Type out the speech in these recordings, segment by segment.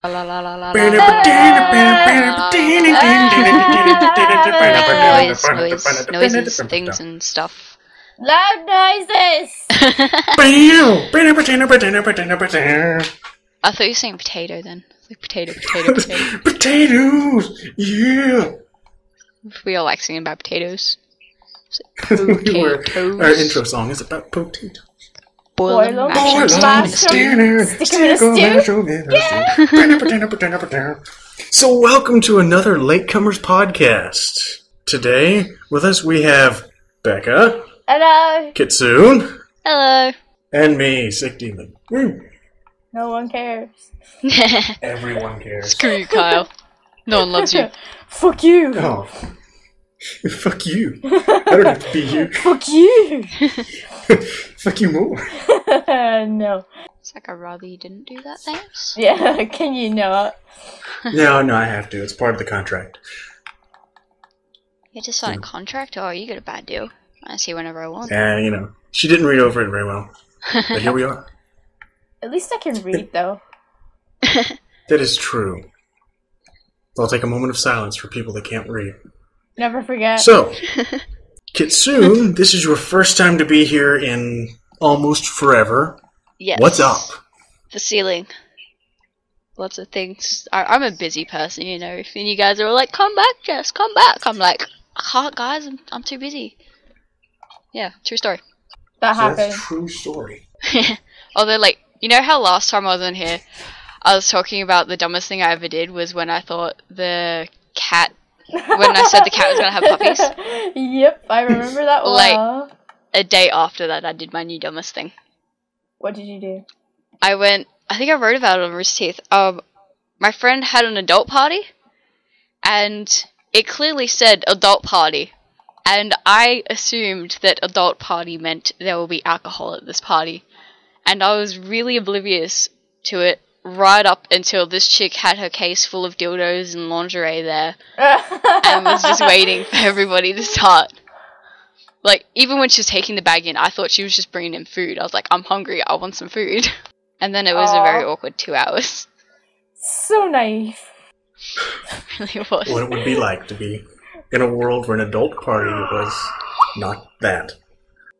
La la la la la. Noises, things and stuff. Loud noises! I thought you were saying potato then. Like potato. Potatoes! Yeah! We all like singing about potatoes. Our intro song is about potatoes. Boil them, mash them, stick them in a stew. So welcome to another Latecomers Podcast. Today, with us we have Becca. Hello. Kitsune. Hello. And me, Sick Demon. No one cares. Everyone cares. Screw you, Kyle. No one loves you. Fuck you. Oh. Fuck you. I don't have to be you. Fuck you. Fuck you more. No. It's like I'd rather you didn't do that, thanks. Yeah, can you not? No, I have to. It's part of the contract. You just sign a contract? Oh, you get a bad deal. I see whenever I want. And, she didn't read over it very well. But here we are. At least I can read, though. That is true. So I'll take a moment of silence for people that can't read. Never forget. So, Kitsune, this is your first time to be here in almost forever. Yes. What's up? The ceiling. Lots of things. I'm a busy person, and you guys are all like, come back, Jess, come back. I'm like, I can't, guys, I'm too busy. Yeah, true story. That happened. That's a true story. Although, how last time I was in here, I was talking about the dumbest thing I ever did was when I thought when I said the cat was going to have puppies. Yep, I remember that well. A day after that, I did my new dumbest thing. What did you do? I think I wrote about it on RoosterTeeth. My friend had an adult party, and it clearly said adult party. And I assumed that adult party meant there will be alcohol at this party. And I was really oblivious to it right up until this chick had her case full of dildos and lingerie there. And was just waiting for everybody to start. Even when she was taking the bag in, I thought she was just bringing in food. I was like, I'm hungry, I want some food. And then it was a very awkward 2 hours. So naive. It really was. What it would be like to be in a world where an adult party was not that.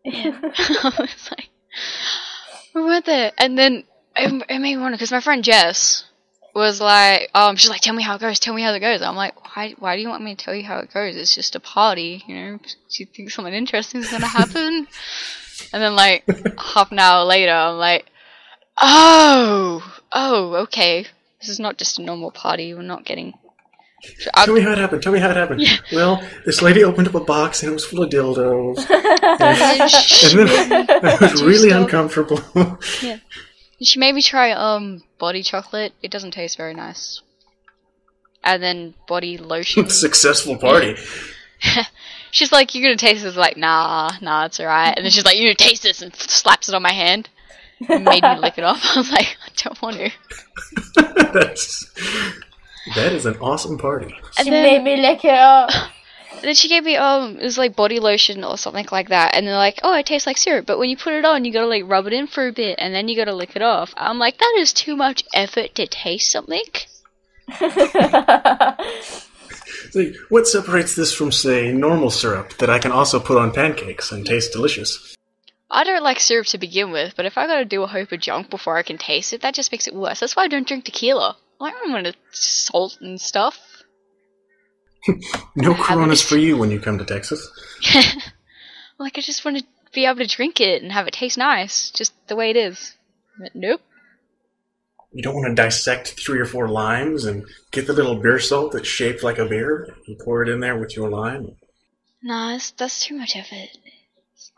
Yeah. I was like, we went there. And then it made me wonder, because my friend Jess was like, she's like, tell me how it goes. I'm like, why do you want me to tell you how it goes? It's just a party, Do you think something interesting is going to happen? And then, half an hour later, I'm like, oh, okay. This is not just a normal party. We're not getting... Tell me how it happened. Yeah. Well, this lady opened up a box and it was full of dildos. and then I was really uncomfortable. Yeah. She made me try body chocolate. It doesn't taste very nice. And then body lotion. Successful party. She's like, you're gonna taste this. Like, nah, it's alright. And then she's like, you're gonna taste this, and slaps it on my hand. And made me lick it off. I was like, I don't want to. That is an awesome party. She made me lick it up. And then she gave me, it was like body lotion or something like that. And they're like, oh, it tastes like syrup. But when you put it on, you gotta rub it in for a bit. And then you gotta lick it off. I'm like, that is too much effort to taste something. So what separates this from, say, normal syrup that I can also put on pancakes and taste delicious? I don't like syrup to begin with. But if I gotta do a heap of junk before I can taste it, that just makes it worse. That's why I don't drink tequila. I don't want to salt and stuff. No Coronas for you when you come to Texas. I just want to be able to drink it and have it taste nice, just the way it is. But nope. You don't want to dissect 3 or 4 limes and get the little beer salt that's shaped like a beer and pour it in there with your lime? Nah, that's too much effort.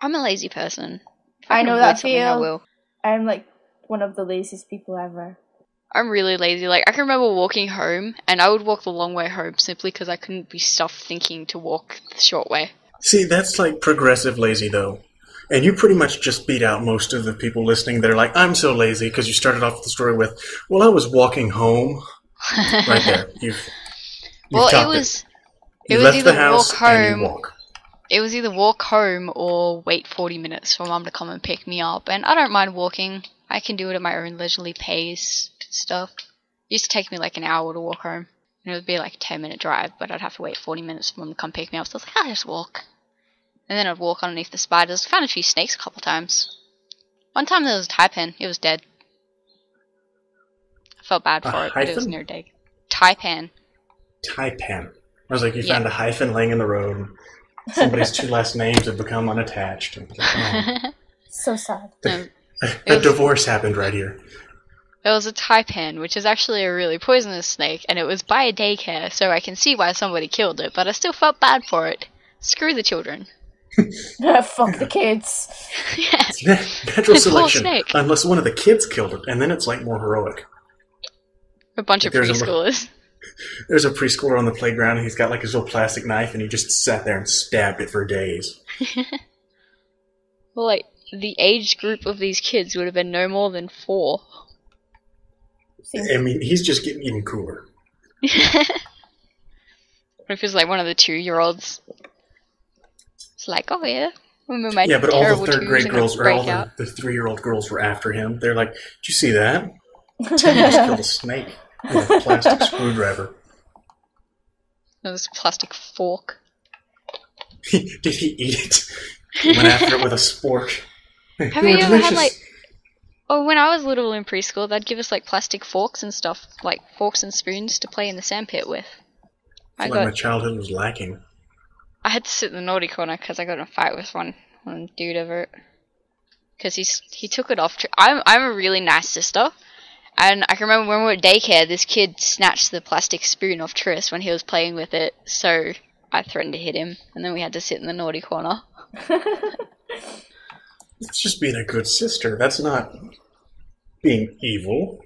I'm a lazy person. If I can know avoid that something, I will. I'm one of the laziest people ever. I'm really lazy. I can remember walking home, and I would walk the long way home simply because I couldn't be stuffed thinking to walk the short way. See, that's progressive lazy, though. And you pretty much just beat out most of the people listening that are like, I'm so lazy, because you started off the story with, well, I was walking home. Right there. You've it was left either the house walk home. And you walk. It was either walk home or wait 40 minutes for Mum to come and pick me up. And I don't mind walking. I can do it at my own leisurely pace and stuff. It used to take me like an hour to walk home. And it would be like a 10-minute drive, but I'd have to wait 40 minutes for them to come pick me up. So I was like, I'll just walk. And then I'd walk underneath the spiders. Found a few snakes a couple times. One time there was a taipan. It was dead. I felt bad for it, but it was near dead. Taipan. Taipan. I was like, you found a hyphen laying in the road. Somebody's two last names have become unattached. Like, oh. So sad. A divorce happened right here. It was a taipan, which is actually a really poisonous snake, and it was by a daycare, so I can see why somebody killed it, but I still felt bad for it. Screw the children. Fuck the kids. Yeah. Natural selection. Unless one of the kids killed it, and then it's like more heroic. A bunch of preschoolers. There's a preschooler on the playground, and he's got like his little plastic knife, and he just sat there and stabbed it for days. Well, like, the age group of these kids would have been no more than 4. I mean, he's just getting even cooler. What if it's like one of the 2-year-olds? It's like, oh yeah, remember my but all the third grade girls, or all the 3-year-old girls were after him. They're like, did you see that? Teddy just killed a snake with a plastic screwdriver. No, this plastic fork. Did he eat it? He went after it with a spork. Have you ever had like... Oh, when I was little in preschool, they'd give us like plastic forks and stuff, like forks and spoons to play in the sandpit with. I feel like my childhood was lacking. I had to sit in the naughty corner because I got in a fight with one dude over it. Because he took it off. I'm a really nice sister, and I can remember when we were at daycare, this kid snatched the plastic spoon off Tris when he was playing with it. So I threatened to hit him, and then we had to sit in the naughty corner. It's just being a good sister. That's not being evil.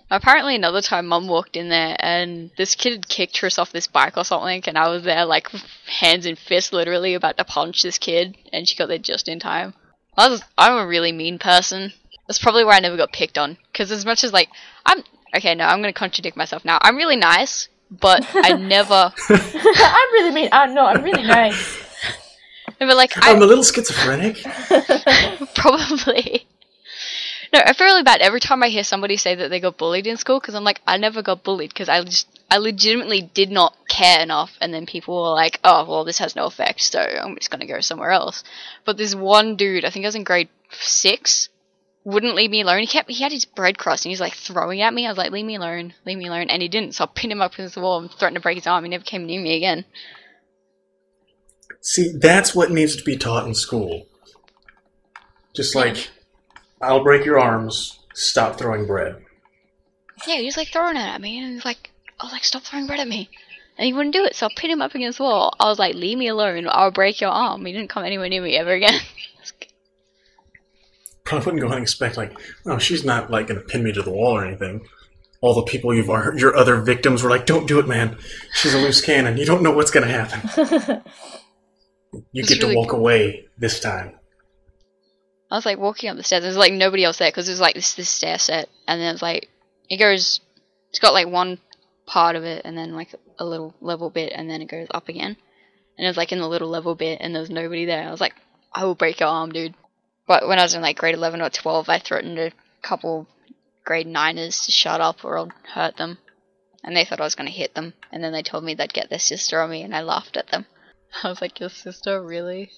Apparently another time Mum walked in there and this kid had kicked Tris off this bike or something, and I was there like hands and fists literally about to punch this kid, and she got there just in time. I'm a really mean person. That's probably why I never got picked on, because as much as like I'm going to contradict myself now. I'm really nice, but I never... I'm really mean. No, I'm really nice. No, but like, I'm a little schizophrenic. Probably. No, I feel really bad every time I hear somebody say that they got bullied in school, because I'm like, I never got bullied, because I legitimately did not care enough, and then people were like, oh, well, this has no effect, so I'm just going to go somewhere else. But this one dude, I think I was in grade 6, wouldn't leave me alone. He had his bread crust, and he was like throwing at me. I was like, leave me alone, and he didn't, so I pinned him up against the wall and threatened to break his arm. He never came near me again. See, that's what needs to be taught in school. Just like, I'll break your arms, stop throwing bread. Yeah, he was like throwing it at me, and he was like, I was like, stop throwing bread at me. And he wouldn't do it, so I pinned him up against the wall. I was like, leave me alone, or I'll break your arm. He didn't come anywhere near me ever again. Probably wouldn't go and expect, like, oh, she's not, like, going to pin me to the wall or anything. All the people your other victims were like, don't do it, man. She's a loose cannon. You don't know what's going to happen. You get to walk away this time. I was like walking up the stairs. There's like nobody else there because there's like this stair set, and then it's like it's got like one part of it, and then like a little level bit, and then it goes up again. And it was like in the little level bit, and there was nobody there. I was like, I will break your arm, dude. But when I was in like grade 11 or 12, I threatened a couple grade 9ers to shut up or I'll hurt them. And they thought I was going to hit them. And then they told me they'd get their sister on me, and I laughed at them. I was like, your sister? Really?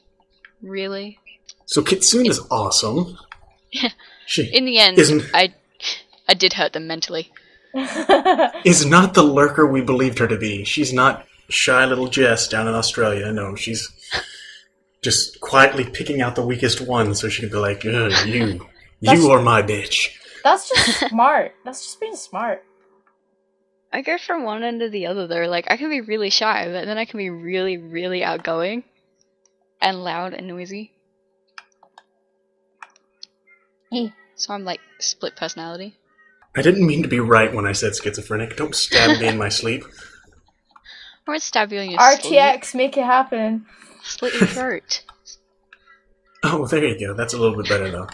Really? So Kitsune is awesome. Yeah. In the end, I did hurt them mentally. Is not the lurker we believed her to be. She's not shy little Jess down in Australia. No, she's just quietly picking out the weakest one so she can be like, you are my bitch. That's just smart. That's just being smart. I go from one end to the other, though. Like, I can be really shy, but then I can be really, really outgoing. And loud and noisy. So I'm, like, split personality. I didn't mean to be right when I said schizophrenic. Don't stab me in my sleep. I won't stab you in your RTX, sleep. make it happen. Split your throat. Oh, there you go. That's a little bit better, though.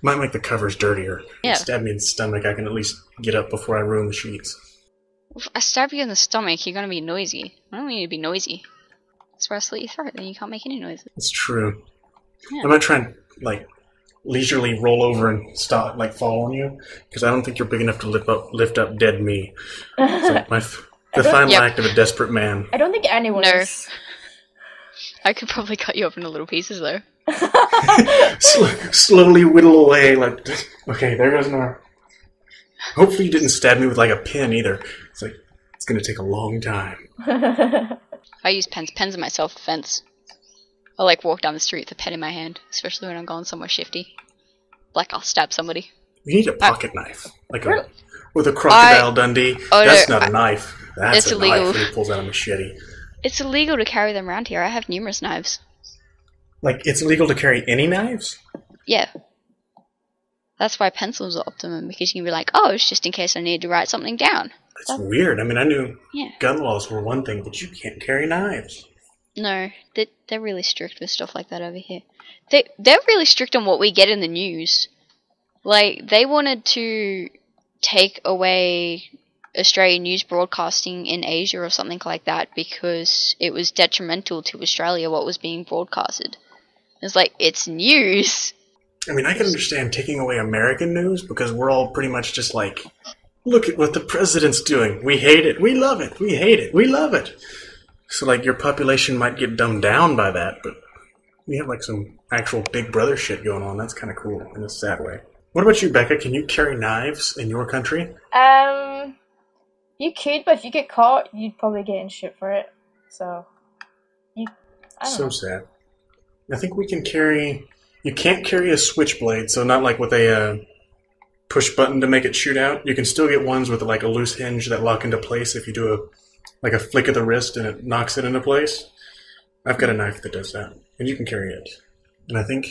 Might make the covers dirtier. Yeah. Stab me in the stomach, I can at least get up before I ruin the sheets. If I stab you in the stomach, you're gonna be noisy. I don't want you to be noisy. That's where I slit your throat, then you can't make any noises. It's true. Yeah. I might try and, like, leisurely roll over and stop, like fall on you, because I don't think you're big enough to lift up dead me. So the final act of a desperate man. I don't think anyone is. I could probably cut you up into little pieces, though. Slowly whittle away, like, okay, there goes an arm. Hopefully you didn't stab me with, like, a pin, either. It's like, it's gonna take a long time. I use pens. Pens are my self-defense. I like walk down the street with a pen in my hand, especially when I'm going somewhere shifty. Like I'll stab somebody. You need a pocket knife, like with a crocodile Dundee. That's not a knife. That's it's a illegal. knife when he pulls out a machete. It's illegal to carry them around here. I have numerous knives. Like, it's illegal to carry any knives? Yeah. That's why pencils are optimum, because you can be like, oh, it's just in case I need to write something down. It's weird. I mean, I knew gun laws were one thing, but you can't carry knives. No, they're really strict with stuff like that over here. They're really strict on what we get in the news. Like, they wanted to take away Australian news broadcasting in Asia or something like that because it was detrimental to Australia what was being broadcasted. It's like, it's news. I mean, I can understand taking away American news because we're all pretty much just like, look at what the president's doing. We hate it. We love it. We hate it. We love it. So, like, your population might get dumbed down by that, but we have, like, some actual Big Brother shit going on. That's kind of cool in a sad way. What about you, Becca? Can you carry knives in your country? You could, but if you get caught, you'd probably get in shit for it. So, I don't know. Sad. I think we can carry... You can't carry a switchblade, so not like with a push button to make it shoot out. You can still get ones with, like, a loose hinge that lock into place if you do a flick of the wrist and it knocks it into place. I've got a knife that does that, and you can carry it. And I think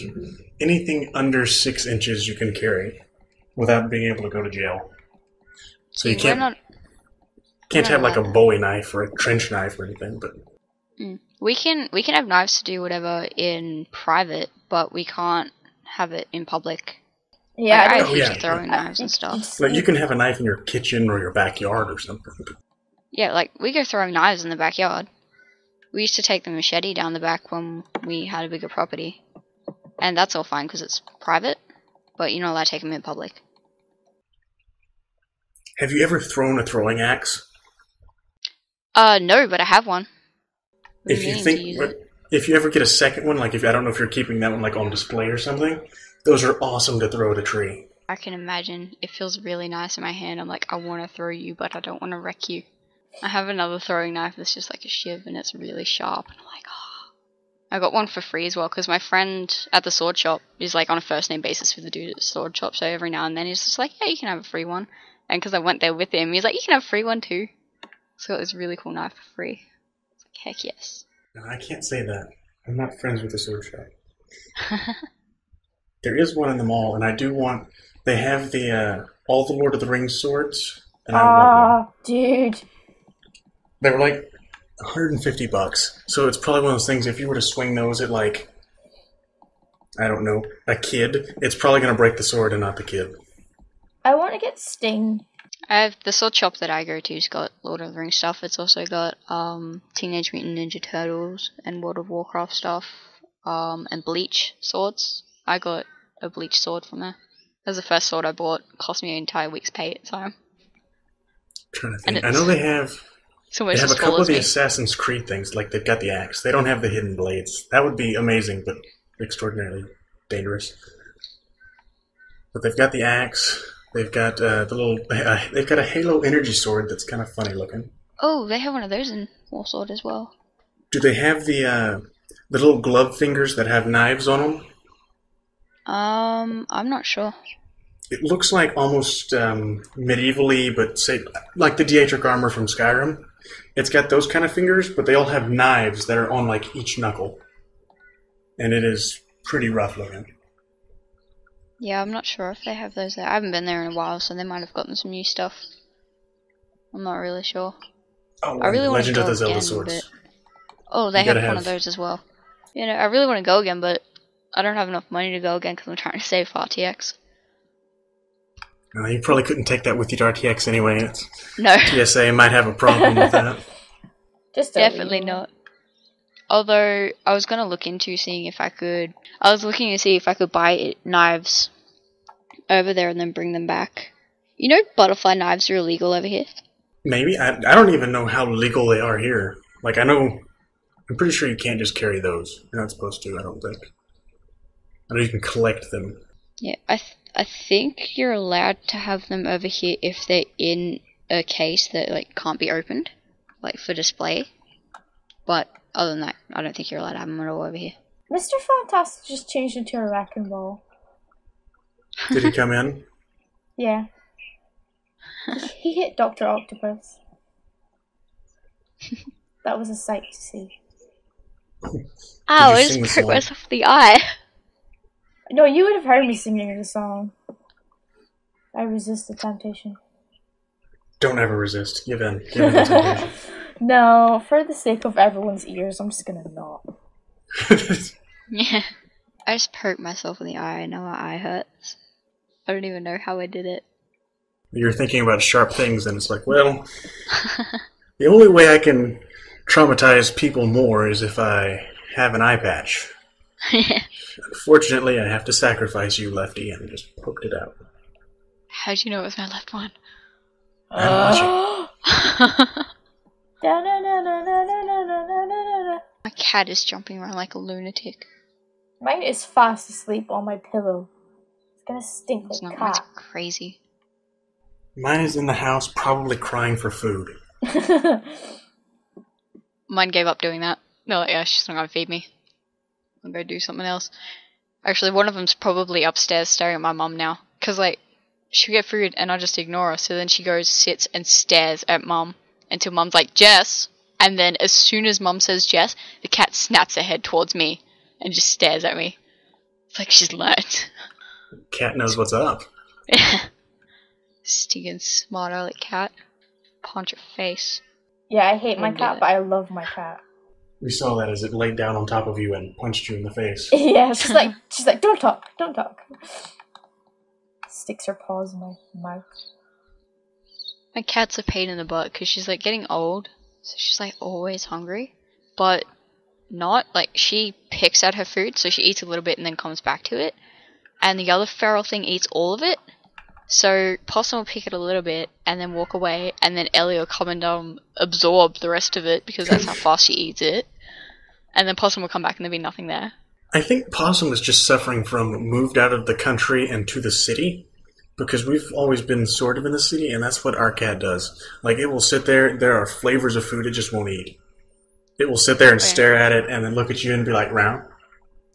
anything under 6 inches you can carry without being able to go to jail. So you can't have like a Bowie knife or a trench knife or anything, but we can have knives to do whatever in private, but we can't have it in public. Yeah, like, I hate throwing knives and stuff. Like, you can have a knife in your kitchen or your backyard or something. Yeah, like, we go throwing knives in the backyard. We used to take the machete down the back when we had a bigger property. And that's all fine because it's private, but you're not allowed to take them in public. Have you ever thrown a throwing axe? No, but I have one. If you ever get a second one, like, I don't know if you're keeping that one, like, on display or something, those are awesome to throw at a tree. I can imagine. It feels really nice in my hand. I'm like, I want to throw you, but I don't want to wreck you. I have another throwing knife that's just like a shiv, and it's really sharp. And I'm like, oh. I got one for free as well, because my friend at the sword shop is, like, on a first-name basis with the dude at the sword shop, so every now and then he's just like, yeah, you can have a free one. And because I went there with him, he's like, you can have a free one too. So I got this really cool knife for free. It's like, heck yes. No, I can't say that. I'm not friends with the sword shop. There is one in the mall, and I do want... They have all the Lord of the Rings swords, and I want one. Dude. They were like $150, so it's probably one of those things, if you were to swing those at, like, I don't know, a kid, it's probably going to break the sword and not the kid. I want to get Sting. I have the sword shop that I go to's got Lord of the Rings stuff. It's also got Teenage Mutant Ninja Turtles and World of Warcraft stuff, and Bleach swords. I got a Bleach sword from there. That was the first sword I bought. It cost me an entire week's pay at the time. I'm trying to think. I know they have a couple of the Assassin's Creed things, like they've got the axe. They don't have the hidden blades. That would be amazing, but extraordinarily dangerous. But they've got the axe. They've got they've got a Halo energy sword that's kind of funny looking. Oh, they have one of those in Warsword as well. Do they have the little glove fingers that have knives on them? I'm not sure. It looks like almost medievally, but say like the Dietrich armor from Skyrim. It's got those kind of fingers, but they all have knives that are on like each knuckle, and it is pretty rough looking. Yeah, I'm not sure if they have those there. I haven't been there in a while, so they might have gotten some new stuff. I'm not really sure. Oh, I really want to Legend go of the Zelda again, Swords. Oh, they have one of those as well. You know, I really want to go again, but I don't have enough money to go again because I'm trying to save for RTX. You probably couldn't take that with you to RTX anyway. No. TSA might have a problem with that. Just definitely not. Although, I was going to look into seeing if I could... I was looking to see if I could buy knives over there and then bring them back. You know butterfly knives are illegal over here? Maybe. I don't even know how legal they are here. Like, I know... I'm pretty sure you can't just carry those. You're not supposed to, I don't think. I know you can collect them. Yeah, I think you're allowed to have them over here if they're in a case that, like, can't be opened. Like, for display. But... other than that, I don't think you're allowed to have them at all over here. Mr. Fantastic just changed into a wrecking ball. Did he come in? Yeah. He hit Dr. Octopus. That was a sight to see. Ow, I just pricked myself in the eye. No, you would have heard me singing the song. I resist the temptation. Don't ever resist. Give in. Give in to temptation. No, for the sake of everyone's ears, I'm just gonna not. Yeah. I just poked myself in the eye. I know my eye hurts. I don't even know how I did it. You're thinking about sharp things, and it's like, well, the only way I can traumatize people more is if I have an eye patch. Unfortunately, I have to sacrifice you, Lefty, and just poked it out. How'd you know it was my left one? I'm watching. My cat is jumping around like a lunatic. Mine is fast asleep on my pillow. It's gonna stink It's like not mine's cat. crazy. Mine is in the house, probably crying for food. Mine gave up doing that. No, yeah, she's not gonna feed me. I'm gonna do something else. Actually, one of them's probably upstairs staring at my mum now. Because, like, she'll get food and I just ignore her. So then she goes, sits and stares at mum until mum's like, Jess. And then as soon as mum says Jess, the cat snaps her head towards me and just stares at me. It's like she's learned. Cat knows what's up. Stinking smart aleck cat. Punch her face. Yeah, I hate my Wouldn't do cat, that. but I love my cat. We saw that as it laid down on top of you and punched you in the face. Yeah, she's like, don't talk. Sticks her paws in my mouth. My cat's a pain in the butt because she's like getting old, so she's like always hungry, but not like she picks at her food, so she eats a little bit and then comes back to it, and the other feral thing eats all of it. So Possum will pick it a little bit and then walk away, and then Ellie will come and absorb the rest of it because that's how fast she eats it, and then Possum will come back and there'll be nothing there. I think Possum is just suffering from moved out of the country and to the city. Because we've always been sort of in the city, and that's what our cat does. Like, it will sit there, there are flavors of food it just won't eat. It will sit there and stare at it, and then look at you and be like, round.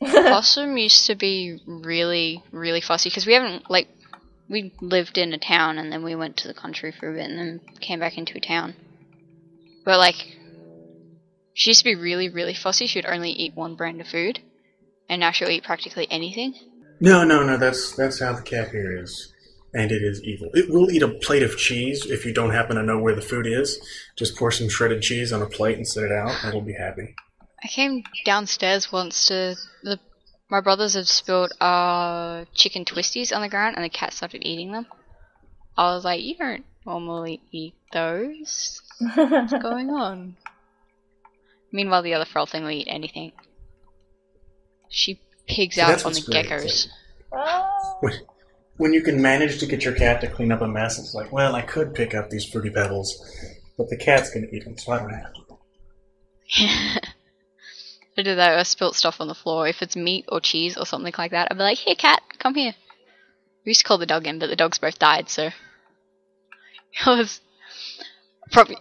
Possum used to be really, really fussy, because we lived in a town, and then we went to the country for a bit, and then came back into a town. But, like, she used to be really, really fussy. She would only eat one brand of food, and now she'll eat practically anything. No, that's how the cat here is. And it is evil. It will eat a plate of cheese if you don't happen to know where the food is. Just pour some shredded cheese on a plate and set it out, and it'll be happy. I came downstairs once to... my brothers have spilled chicken twisties on the ground, and the cat started eating them. I was like, you don't normally eat those. What's going on? Meanwhile, the other feral thing will eat anything. She pigs out on the geckos. When you can manage to get your cat to clean up a mess, it's like, well, I could pick up these fruity pebbles, but the cat's going to eat them, so I don't have to. I do that. I spilt stuff on the floor. If it's meat or cheese or something like that, I'd be like, "Here, cat, come here." We used to call the dog in, but the dogs both died, so it was probably.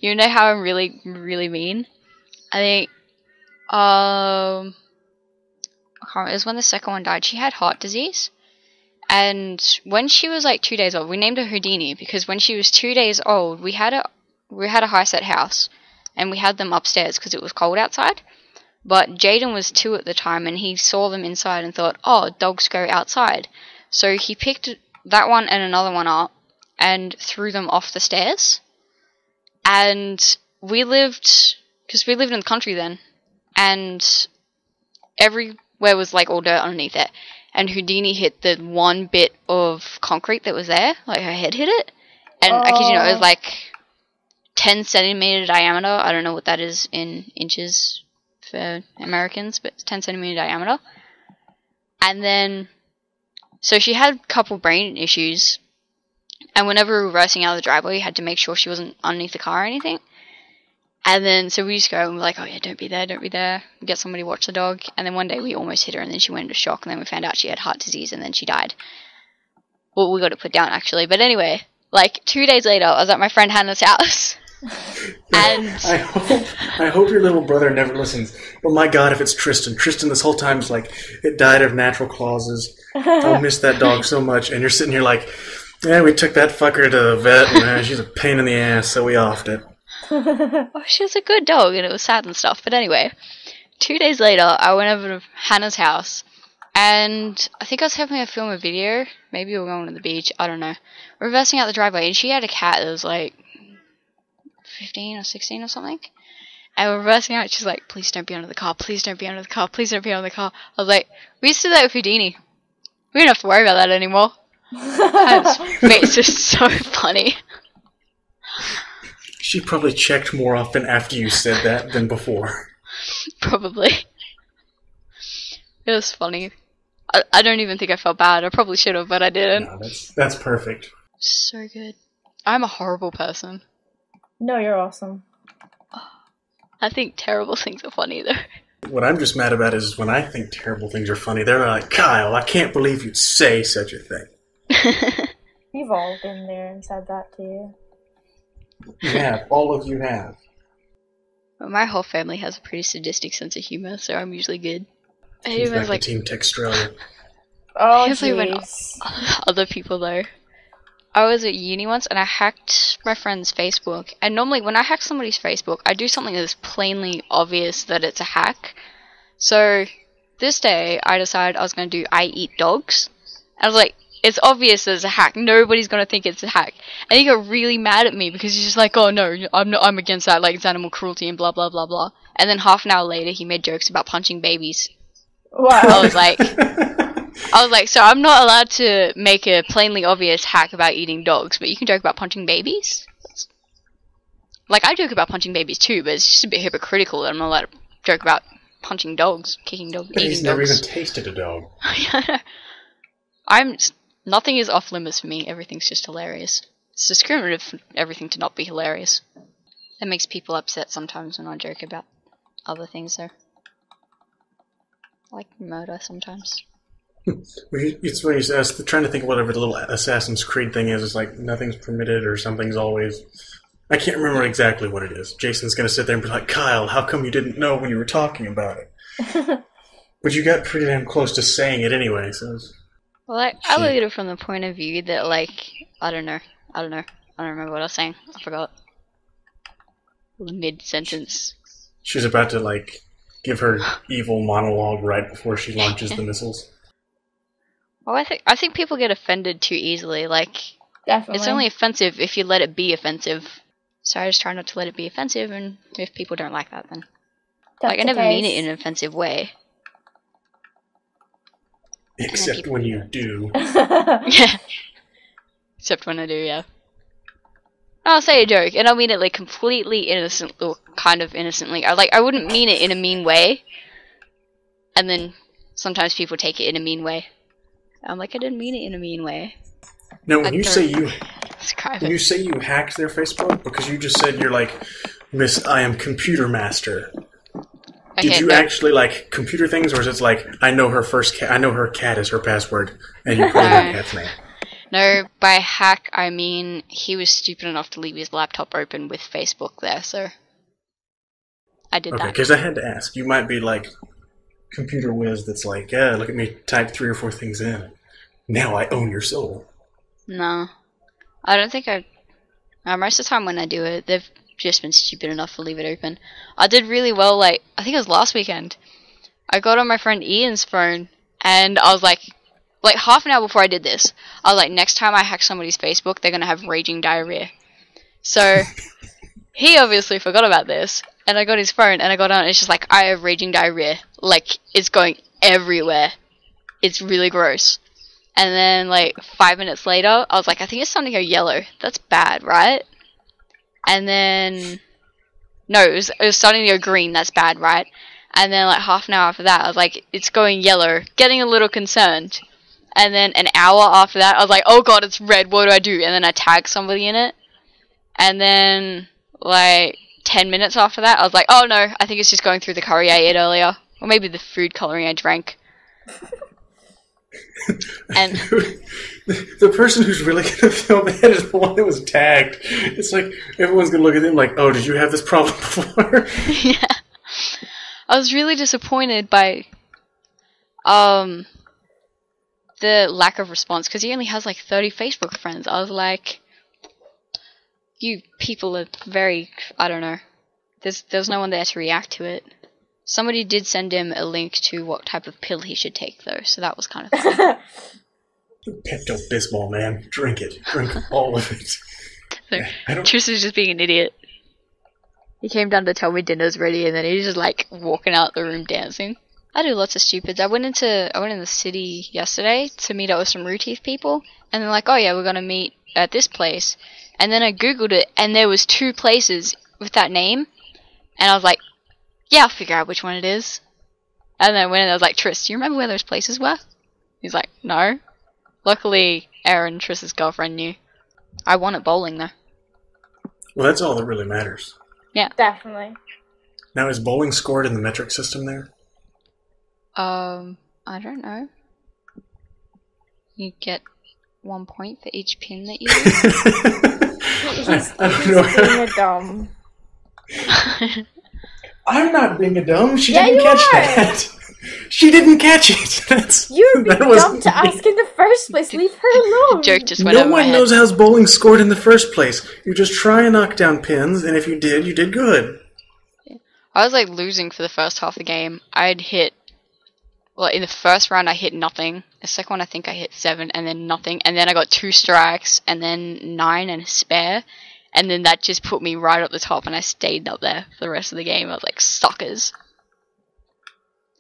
You know how I'm really, really mean? I think, I can't remember, it was when the second one died. She had heart disease. And when she was like 2 days old, we named her Houdini because when she was 2 days old, we had a high set house, and we had them upstairs because it was cold outside. But Jaden was 2 at the time, and he saw them inside and thought, "Oh, dogs go outside." So he picked that one and another one up and threw them off the stairs. And we lived in the country then, and everywhere was like all dirt underneath it. And Houdini hit the one bit of concrete that was there, like her head hit it, and I kid you not, it was like 10 centimeter diameter. I don't know what that is in inches for Americans, but it's 10 centimeter diameter. And then, so she had a couple brain issues, and whenever we were reversing out of the driveway, we had to make sure she wasn't underneath the car or anything. And then, so we just go, and we're like, oh yeah, don't be there, get somebody to watch the dog. And then one day we almost hit her, and then she went into shock, and then we found out she had heart disease, and then she died. Well, we got it put down, actually. But anyway, like, 2 days later, I was at my friend Hannah's house. And I hope your little brother never listens. But my God, if it's Tristan. Tristan this whole time is like, it died of natural causes. I'll miss that dog so much. And you're sitting here like, yeah, we took that fucker to the vet, and she's a pain in the ass, so we offed it. Oh, she was a good dog, and it was sad and stuff. But anyway, 2 days later, I went over to Hannah's house, and I think I was helping her film a video. Maybe we were going to the beach, I don't know. We're reversing out the driveway, and she had a cat that was like 15 or 16 or something. And we're reversing out, she's like, please don't be under the car, please don't be under the car, please don't be under the car. I was like, we used to do that with Houdini. We don't have to worry about that anymore. Hannah's face is so funny. She probably checked more often after you said that than before. Probably. It was funny. I don't even think I felt bad. I probably should have, but I didn't. No, that's perfect. So good. I'm a horrible person. No, you're awesome. I think terrible things are funny, though. What I'm just mad about is when I think terrible things are funny, they're like, Kyle, I can't believe you'd say such a thing. We've all been there and said that to you. You have. All of you have. Well, my whole family has a pretty sadistic sense of humor, so I'm usually good. He's back to Team Textralia. Oh, jeez. Other people, though. I was at uni once, and I hacked my friend's Facebook. And normally, when I hack somebody's Facebook, I do something that's plainly obvious that it's a hack. So, this day, I decided I was going to do I Eat Dogs. And I was like, it's obvious as a hack. Nobody's going to think it's a hack. And he got really mad at me because he's just like, oh no, I'm against that, like, it's animal cruelty and blah, blah, blah, blah. And then half an hour later, he made jokes about punching babies. Wow. I was like, so I'm not allowed to make a plainly obvious hack about eating dogs, but you can joke about punching babies? Like, I joke about punching babies too, but it's just a bit hypocritical that I'm not allowed to joke about punching dogs, kicking dogs, but eating he's never dogs. even tasted a dog. Nothing is off limits for me. Everything's just hilarious. It's discriminative for everything to not be hilarious. That makes people upset sometimes when I joke about other things, though. Like murder sometimes. It's when he's trying to think of whatever the little Assassin's Creed thing is. It's like nothing's permitted or something's always... I can't remember exactly what it is. Jason's going to sit there and be like, Kyle, how come you didn't know when you were talking about it? But you got pretty damn close to saying it anyway, so... Well, I look at it from the point of view that, like, I don't remember what I was saying. I forgot. The mid-sentence. She's about to, like, give her evil monologue right before she launches the missiles. Well, I think people get offended too easily. Like, Definitely. It's only offensive if you let it be offensive. So I just try not to let it be offensive, and if people don't like that, then... That's like, I never mean it in an offensive way. Except when you do. Yeah. Except when I do, yeah. I'll say a joke, and I'll mean it, like, completely innocent, or kind of innocently. I wouldn't mean it in a mean way. And then, sometimes people take it in a mean way. I'm like, I didn't mean it in a mean way. No, when you say you hacked their Facebook, because you just said you're like, Miss, I am computer master. Okay, did you actually like computer things, or is it like I know her cat is her password, and you put in her cat's name? No, by hack I mean he was stupid enough to leave his laptop open with Facebook there, so I did that. Okay, because I had to ask. You might be like computer whiz that's like, yeah, look at me type 3 or 4 things in. Now I own your soul. No, I don't think most of the time when I do it, they've just been stupid enough to leave it open. I did really well, like, I think it was last weekend. I got on my friend Ian's phone, and I was like half an hour before I did this, I was like, next time I hack somebody's Facebook, they're gonna have raging diarrhea. So, he obviously forgot about this, and I got his phone, and I got on, and it's just like, I have raging diarrhea. Like, it's going everywhere. It's really gross. And then, like, 5 minutes later, I was like, I think it's starting to go yellow. That's bad, right? and then no, it was starting to go green. That's bad, right? And then like half an hour after that, I was like, it's going yellow, getting a little concerned. And then an hour after that, I was like, oh god, it's red. What do I do? And then I tagged somebody in it. And then like 10 minutes after that, I was like, oh no, I think it's just going through the curry I ate earlier, or maybe the food coloring I drank. And the person who's really going to feel bad is the one that was tagged. It's like everyone's going to look at them like, oh, did you have this problem before? Yeah, I was really disappointed by the lack of response, because he only has like 30 Facebook friends. I was like, you people are very, I don't know. There's no one there to react to it. Somebody did send him a link to what type of pill he should take, though, so that was kind of fun. Pepto-Bismol, man. Drink it. Drink all of it. So, Tris is just being an idiot. He came down to tell me dinner's ready, and then he's just like walking out the room dancing. I do lots of stupids. I went in the city yesterday to meet up with some RoosterTeeth people, and they're like, oh yeah, we're gonna meet at this place. And then I googled it, and there was 2 places with that name, and I was like, yeah, I'll figure out which one it is. And then I went in and I was like, Tris, do you remember where those places were? He's like, no. Luckily, Erin, Tris's girlfriend, knew. I won at bowling, though. Well, that's all that really matters. Yeah. Definitely. Now, is bowling scored in the metric system there? I don't know. You get 1 point for each pin that you use. He's being a dumb. I'm not being a dumb. She Yeah, didn't you catch are. that. She didn't catch it. You're being dumb to ask in the first place. Leave her alone. Joke just went No over my one head. knows how bowling scored in the first place. You just try and knock down pins, and if you did good. I was like losing for the first half of the game. I'd hit, well, in the first round I hit nothing. The second one I think I hit 7 and then nothing. And then I got 2 strikes and then 9 and a spare. And then that just put me right up the top, and I stayed up there for the rest of the game. I was like, suckers.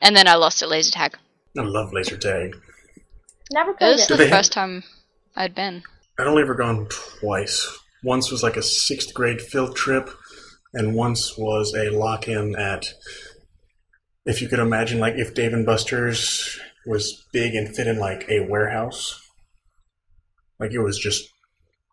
And then I lost at laser tag. I love laser tag. Never That played was it. the first time I'd been. I'd only ever gone twice. Once was like a 6th grade field trip, and once was a lock-in at, if you could imagine, like if Dave & Buster's was big and fit in like a warehouse. Like it was just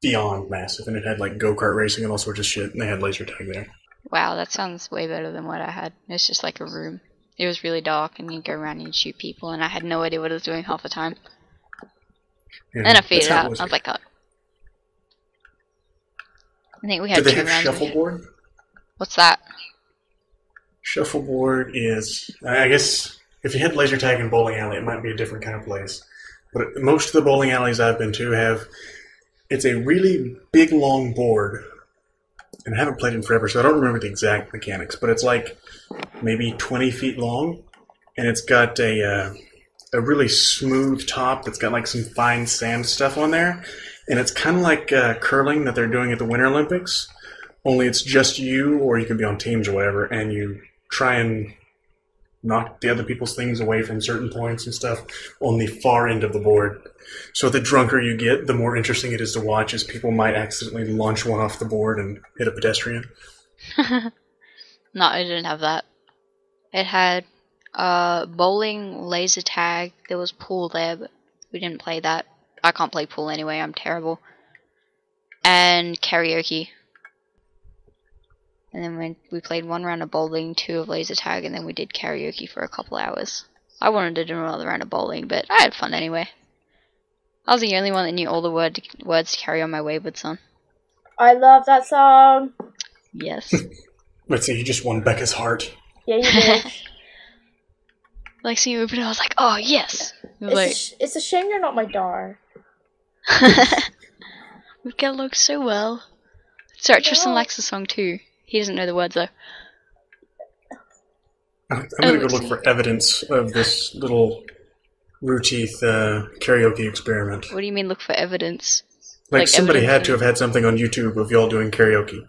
beyond massive, and it had like go-kart racing and all sorts of shit, and they had laser tag there. Wow, that sounds way better than what I had. It's just like a room. It was really dark, and you'd go around and you'd shoot people, and I had no idea what I was doing half the time. Yeah, And I figured it that's how out. I was like, oh. I think we had Did they 2 have rounds. shuffleboard? What's that? Shuffleboard is, I guess, if you had laser tag in bowling alley, it might be a different kind of place. But most of the bowling alleys I've been to have, it's a really big, long board. And I haven't played it in forever, so I don't remember the exact mechanics. But it's like maybe 20 feet long, and it's got a really smooth top that's got like some fine sand stuff on there. And it's kind of like curling that they're doing at the Winter Olympics, only it's just you, or you can be on teams or whatever, and you try and knock the other people's things away from certain points and stuff on the far end of the board. So the drunker you get, the more interesting it is to watch, as people might accidentally launch one off the board and hit a pedestrian. No, it didn't have that. It had bowling, laser tag, there was pool there, but we didn't play that. I can't play pool anyway, I'm terrible. And karaoke. And then we played 1 round of bowling, 2 of laser tag, and then we did karaoke for a couple hours. I wanted to do another round of bowling, but I had fun anyway. I was the only one that knew all the words to Carry On My Wayward Son. I love that song. Yes. Let's see, you just won Becca's heart. Yeah, you did. Like, seeing it, I was like, oh, yes! It was like, It's a shame you're not my dar. we get along so well. Sorry, Tristan Yeah. likes the song too. He doesn't know the words though. I'm going to go look for evidence of this little RoosterTeeth karaoke experiment. What do you mean look for evidence? Like somebody evidence had to have had something on YouTube of y'all doing karaoke.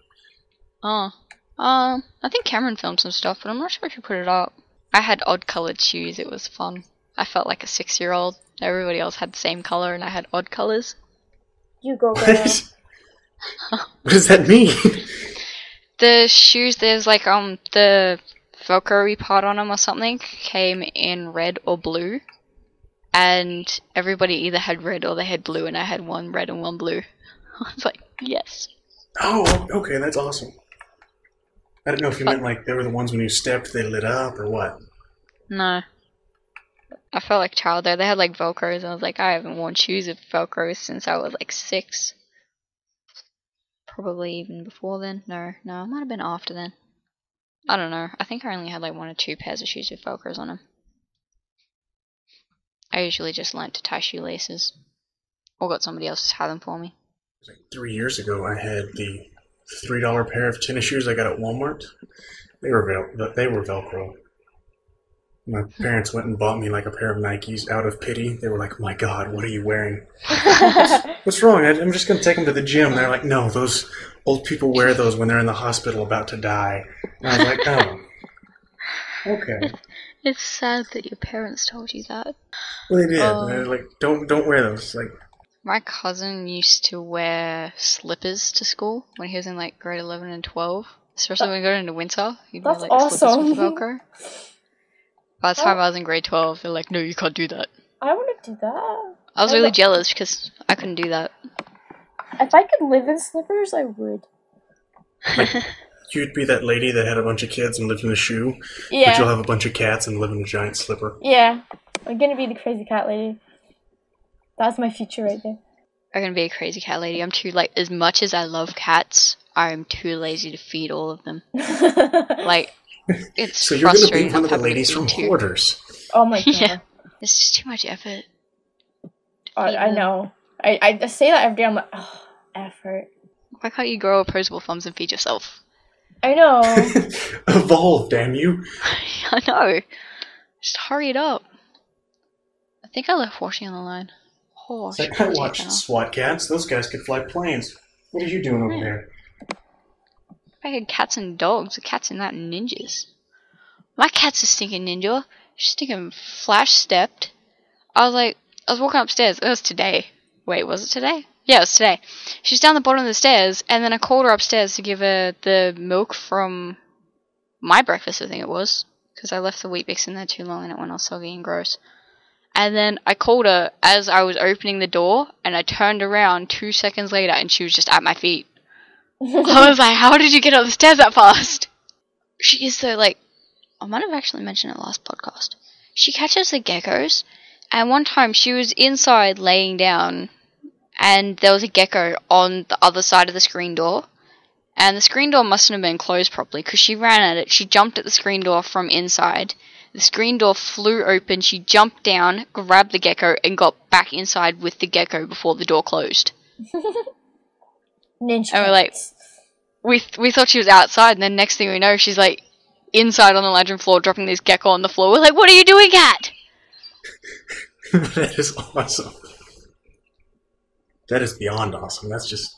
Oh. I think Cameron filmed some stuff, but I'm not sure if he put it up. I had odd coloured shoes, it was fun. I felt like a 6-year-old. Everybody else had the same colour and I had odd colours. You go, girl. What does that mean? The shoes, there's like the Velcro part on them or something came in red or blue, and everybody either had red or they had blue, and I had one red and one blue. I was like, yes. Oh, okay, that's awesome. I didn't know if you meant like they were the ones when you stepped, they lit up, or what. No. I felt like a child there. They had like Velcros, and I was like, I haven't worn shoes with Velcros since I was like 6. Probably even before then. No, it might have been after then. I don't know. I think I only had like 1 or 2 pairs of shoes with Velcros on them. I usually just learnt to tie shoelaces. Or got somebody else to tie them for me. Like 3 years ago, I had the $3 pair of tennis shoes I got at Walmart. They were Velcro. My parents went and bought me like a pair of Nikes out of pity. They were like, "My God, what are you wearing? What's wrong? I'm just going to take them to the gym." They're like, "No, those old people wear those when they're in the hospital about to die." And I was like, "Oh, okay." It's sad that your parents told you that. Well, they did. They're like, "Don't wear those." Like, my cousin used to wear slippers to school when he was in like grade 11 and 12. Especially when we got into winter. He'd wear like awesome. slippers with Velcro. By the time I was in grade 12, they're like, no, you can't do that. I want to do that. I was really jealous because I couldn't do that. If I could live in slippers, I would. like, you'd be that lady that had a bunch of kids and lived in a shoe, Yeah. but you'll have a bunch of cats and live in a giant slipper. Yeah. I'm gonna be the crazy cat lady. That's my future right there. I'm gonna be a crazy cat lady. I'm too, like, as much as I love cats, I'm too lazy to feed all of them. Like, it's so you're going to be frustrating one of the having to ladies from feed Hoarders. Oh my god. Yeah. It's just too much effort. I know. I say that every day. I'm like, oh, effort. Why can't you grow opposable thumbs and feed yourself? I know. Evolve, damn you. I know. Just hurry it up. I think I left washing on the line. Oh, It's like, I watched SWAT Kats. Those guys could fly planes. What are you doing over there? If I had cats and dogs, the cats are not ninjas. My cat's a stinking ninja. She's stinking flash stepped. I was walking upstairs. It was today. Wait, was it today? Yeah, it was today. She's down the bottom of the stairs, and then I called her upstairs to give her the milk from my breakfast, I think it was. Because I left the Wheat Bix in there too long and it went all soggy and gross. And then I called her as I was opening the door, and I turned around 2 seconds later, and she was just at my feet. I was like, how did you get up the stairs that fast? She is so, like, I might have actually mentioned it last podcast. She catches the geckos, and one time she was inside laying down, and there was a gecko on the other side of the screen door, and the screen door mustn't have been closed properly, because she ran at it. She jumped at the screen door from inside. The screen door flew open, she jumped down, grabbed the gecko, and got back inside with the gecko before the door closed. Ninja. And we're like, we thought she was outside, and then next thing we know, she's like inside on the luncheon floor, dropping this gecko on the floor. We're like, what are you doing, cat? That is awesome. That is beyond awesome. That's just...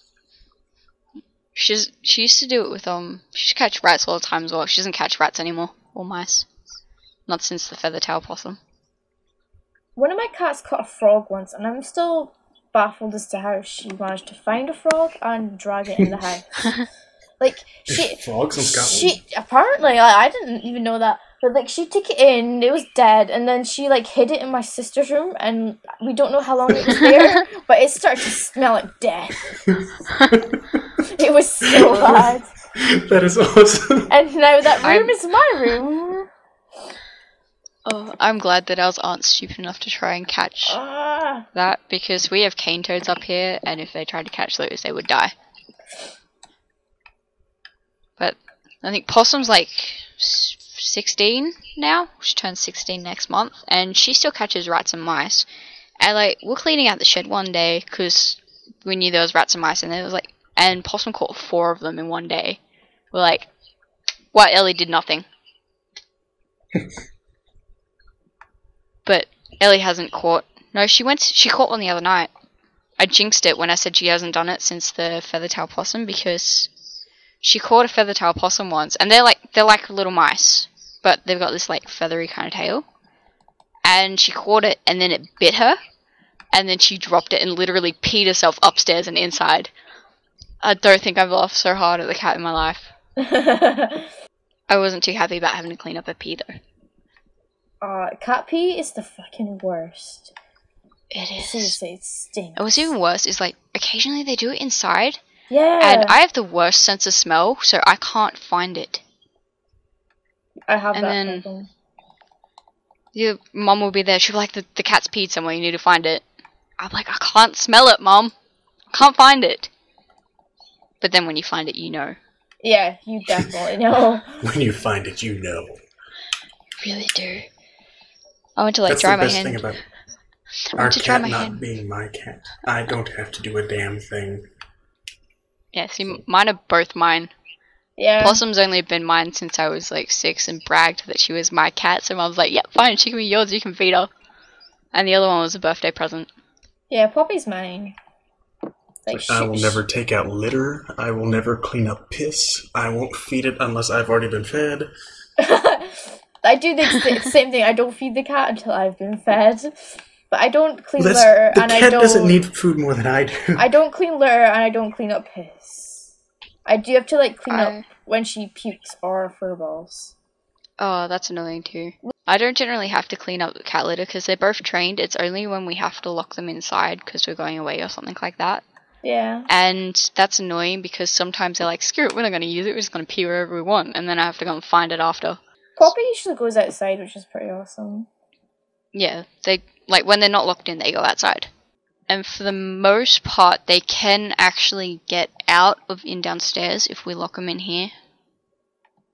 She used to do it with, she used to catch rats all the time as well. She doesn't catch rats anymore, or mice. Not since the feather tail possum. One of my cats caught a frog once, and I'm still baffled as to how she managed to find a frog and drag it in the house. Like, frogs in Scotland? Apparently, I didn't even know that. But, like, she took it in, it was dead, and then she, like, hid it in my sister's room, and we don't know how long it was there, but it started to smell like death. It was so bad. That is awesome. And now that room is my room. Oh, I'm glad that ours aren't stupid enough to try and catch that, because we have cane toads up here, and if they tried to catch those, they would die. But I think Possum's like 16 now. She turns 16 next month, and she still catches rats and mice. And like, we're cleaning out the shed one day because we knew there was rats and mice in there. It was like, and Possum caught 4 of them in one day. We're like, what? Ellie did nothing. But Ellie hasn't caught. No, she caught one the other night. I jinxed it when I said she hasn't done it since the feather-tail possum, because she caught a feather-tail possum once, and they're like little mice, but they've got this like feathery kind of tail. And she caught it, and then it bit her, and then she dropped it and literally peed herself upstairs and inside. I don't think I've laughed so hard at the cat in my life. I wasn't too happy about having to clean up a pee though. Cat pee is the fucking worst. It is. Seriously, it stinks. And what's even worse is like occasionally they do it inside. Yeah. And I have the worst sense of smell, so I can't find it. I have and that then problem. Your mum will be there. She'll be like, the cat's peed somewhere. You need to find it. I'm like, I can't smell it, Mum. I can't find it. But then when you find it, you know. Yeah, you definitely know. When you find it, you know. You really do. I went to like That's dry the my best hand. thing about I our went to dry cat my not hand. being my cat. I don't have to do a damn thing. Yeah, see, mine are both mine. Yeah. Possum's only been mine since I was like 6 and bragged that she was my cat. So Mum's like, yep, fine, she can be yours. You can feed her. And the other one was a birthday present. Yeah, Poppy's mine. Like, I will never take out litter. I will never clean up piss. I won't feed it unless I've already been fed. I do the same thing. I don't feed the cat until I've been fed. But I don't clean litter, the and cat I don't. doesn't need food more than I do. I don't clean litter, and I don't clean up piss. I do have to like clean up when she pukes or furballs. Oh, that's annoying too. I don't generally have to clean up cat litter because they're both trained. It's only when we have to lock them inside because we're going away or something like that. Yeah. And that's annoying because sometimes they're like, screw it, we're not going to use it, we're just going to pee wherever we want. And then I have to go and find it after. Poppy usually goes outside, which is pretty awesome. Yeah, they like when they're not locked in, they go outside. And for the most part, they can actually get out of in downstairs if we lock them in here.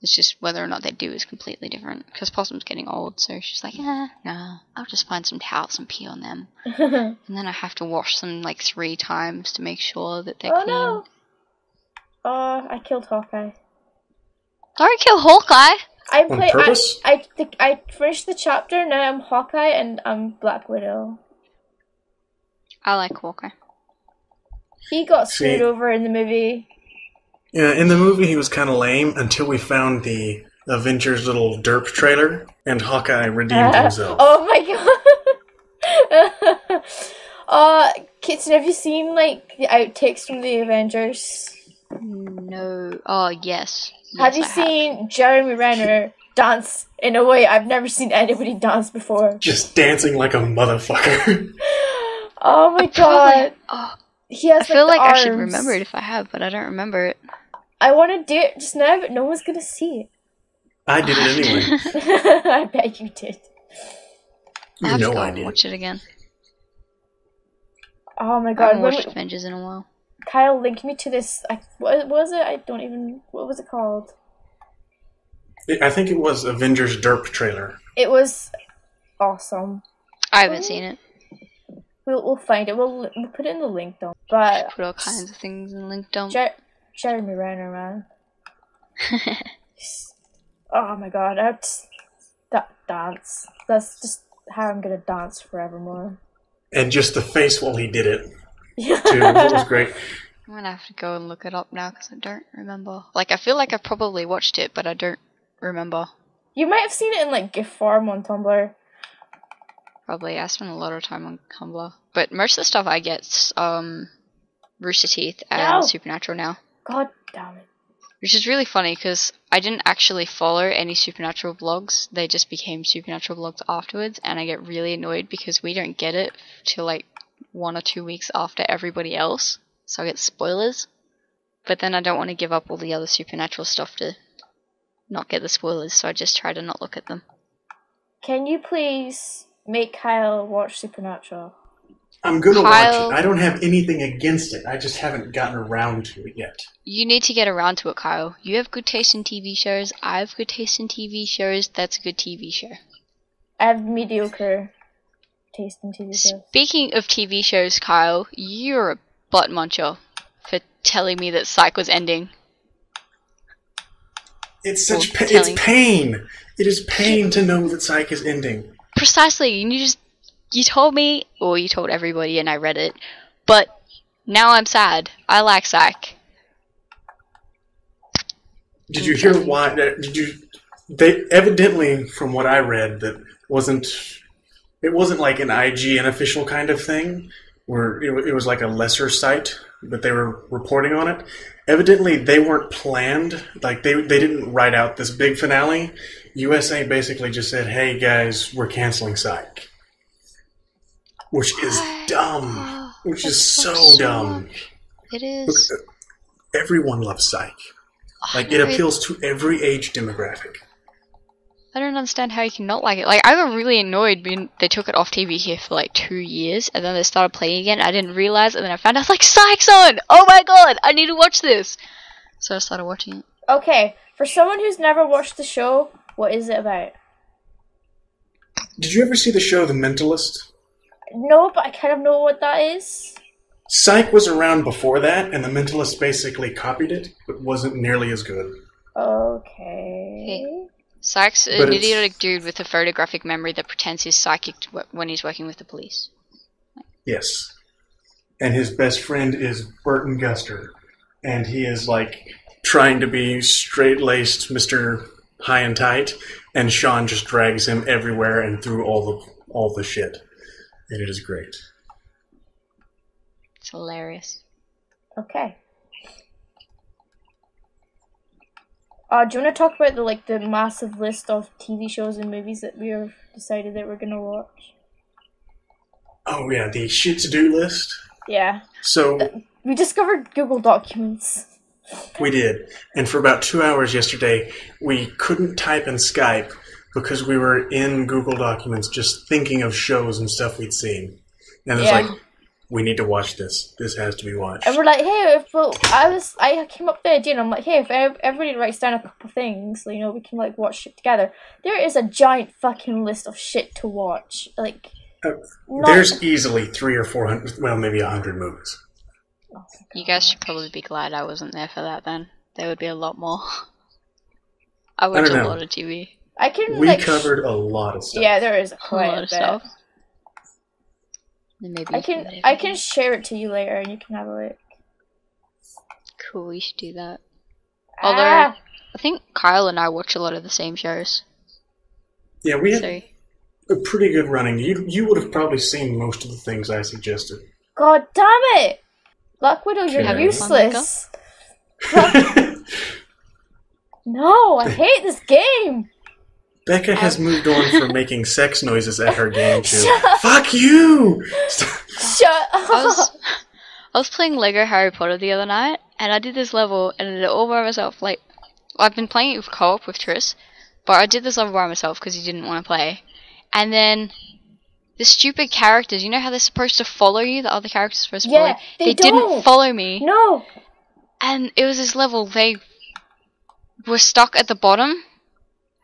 It's just whether or not they do is completely different. Because Possum's getting old, so she's like, nah, I'll just find some towels and pee on them. And then I have to wash them like 3 times to make sure that they're clean. No! Oh, I killed Hawkeye. Sorry, kill Hawkeye! On purpose? I finished the chapter, now I'm Hawkeye and I'm Black Widow. I like Hawkeye. He got screwed over in the movie. Yeah, in the movie he was kind of lame until we found the Avengers little Derp trailer, and Hawkeye redeemed himself. Oh my god! Kitten, have you seen like the outtakes from the Avengers? No. Oh, yes. Have you seen Jeremy Renner dance in a way I've never seen anybody dance before? Just dancing like a motherfucker. Oh my god! He has, I feel like arms. I should remember it if I have, but I don't remember it. I want to do it just now, but no one's gonna see it. I did it anyway. I bet you did. I'll have to go I and did. watch it again. Oh my I god! haven't watched Avengers in a while. Kyle, link me to this. What was it? I don't even. What was it called? I think it was Avengers Derp trailer. It was awesome. I haven't seen it. We'll find it. We'll put it in the link dump. But Put all kinds of things in Linkdump. Jeremy Renner, man. Oh my god, that dance. That's just how I'm gonna dance forevermore. And just the face while he did it, Yeah. too. That was great. I'm gonna have to go and look it up now because I don't remember. Like, I feel like I've probably watched it, but I don't remember. You might have seen it in like GIF form on Tumblr. Probably. I spend a lot of time on Tumblr. But most of the stuff I get's RoosterTeeth and Supernatural now. God damn it. Which is really funny because I didn't actually follow any Supernatural vlogs. They just became Supernatural vlogs afterwards, and I get really annoyed because we don't get it till like 1 or 2 weeks after everybody else. So I get spoilers. But then I don't want to give up all the other Supernatural stuff to not get the spoilers, so I just try to not look at them. Can you please make Kyle watch Supernatural? I'm gonna Kyle, watch it. I don't have anything against it. I just haven't gotten around to it yet. You need to get around to it, Kyle. You have good taste in TV shows. I have good taste in TV shows. That's a good TV show. I have mediocre taste in TV shows. Speaking of TV shows, Kyle, you're a butt muncher for telling me that Psych was ending. It's it's pain. It is pain to know that Psych is ending. Precisely, and you told me, or you told everybody, and I read it. But now I'm sad. I like Psych. Did you hear why? They evidently, from what I read, it wasn't like an IGN official kind of thing, where it was like a lesser site that they were reporting on it. Evidently, they weren't planned. Like, they didn't write out this big finale. USA basically just said, hey, guys, we're canceling Psych. Which is dumb. Which is so dumb. It is. Look, everyone loves Psych. Like, it appeals to every age demographic. I don't understand how you can not like it. Like, I got really annoyed when they took it off TV here for like 2 years, and then they started playing again. I didn't realize, and then I found out like Psych's on. Oh my god, I need to watch this. So I started watching it. Okay, for someone who's never watched the show, what is it about? Did you ever see the show The Mentalist? No, but I kind of know what that is. Psych was around before that, and The Mentalist basically copied it, but wasn't nearly as good. Okay. Hey. Psych's an idiotic dude with a photographic memory that pretends he's psychic when he's working with the police. Yes. And his best friend is Burton Guster, and he is like trying to be straight-laced Mr. High and Tight, and Sean just drags him everywhere and through all the shit. And it is great. It's hilarious. Okay. Do you want to talk about the massive list of TV shows and movies that we have decided that we're gonna watch? Oh yeah, the shit to do list. Yeah. So we discovered Google Documents. We did, and for about 2 hours yesterday, we couldn't type in Skype because we were in Google Documents just thinking of shows and stuff we'd seen, and it's like, we need to watch this. This has to be watched. And we're like, hey, I came up with the idea, and I'm like, hey, if everybody writes down a couple things, we can watch shit together. There is a giant fucking list of shit to watch. There's easily 300 or 400, well, maybe 100 movies. Oh, you guys should probably be glad I wasn't there for that. Then there would be a lot more. I watch a lot of TV. We covered a lot of stuff. Yeah, there is quite a lot of stuff. Maybe I can share it to you later, and you can have a look. Cool, we should do that. Although I think Kyle and I watch a lot of the same shows. Yeah, we had a pretty good running. You would have probably seen most of the things I suggested. God damn it! Black Widow, you're useless. No, I hate this game. Becca has moved on from making sex noises at her game to fuck you! Shut up! I was playing Lego Harry Potter the other night, and I did this level, and I did it all by myself. I've been playing it with co-op with Triss, but I did this level by myself because he didn't want to play. And then the stupid characters, you know how they're supposed to follow you? The other characters are supposed to follow you? They didn't follow me. No! And it was this level, they were stuck at the bottom,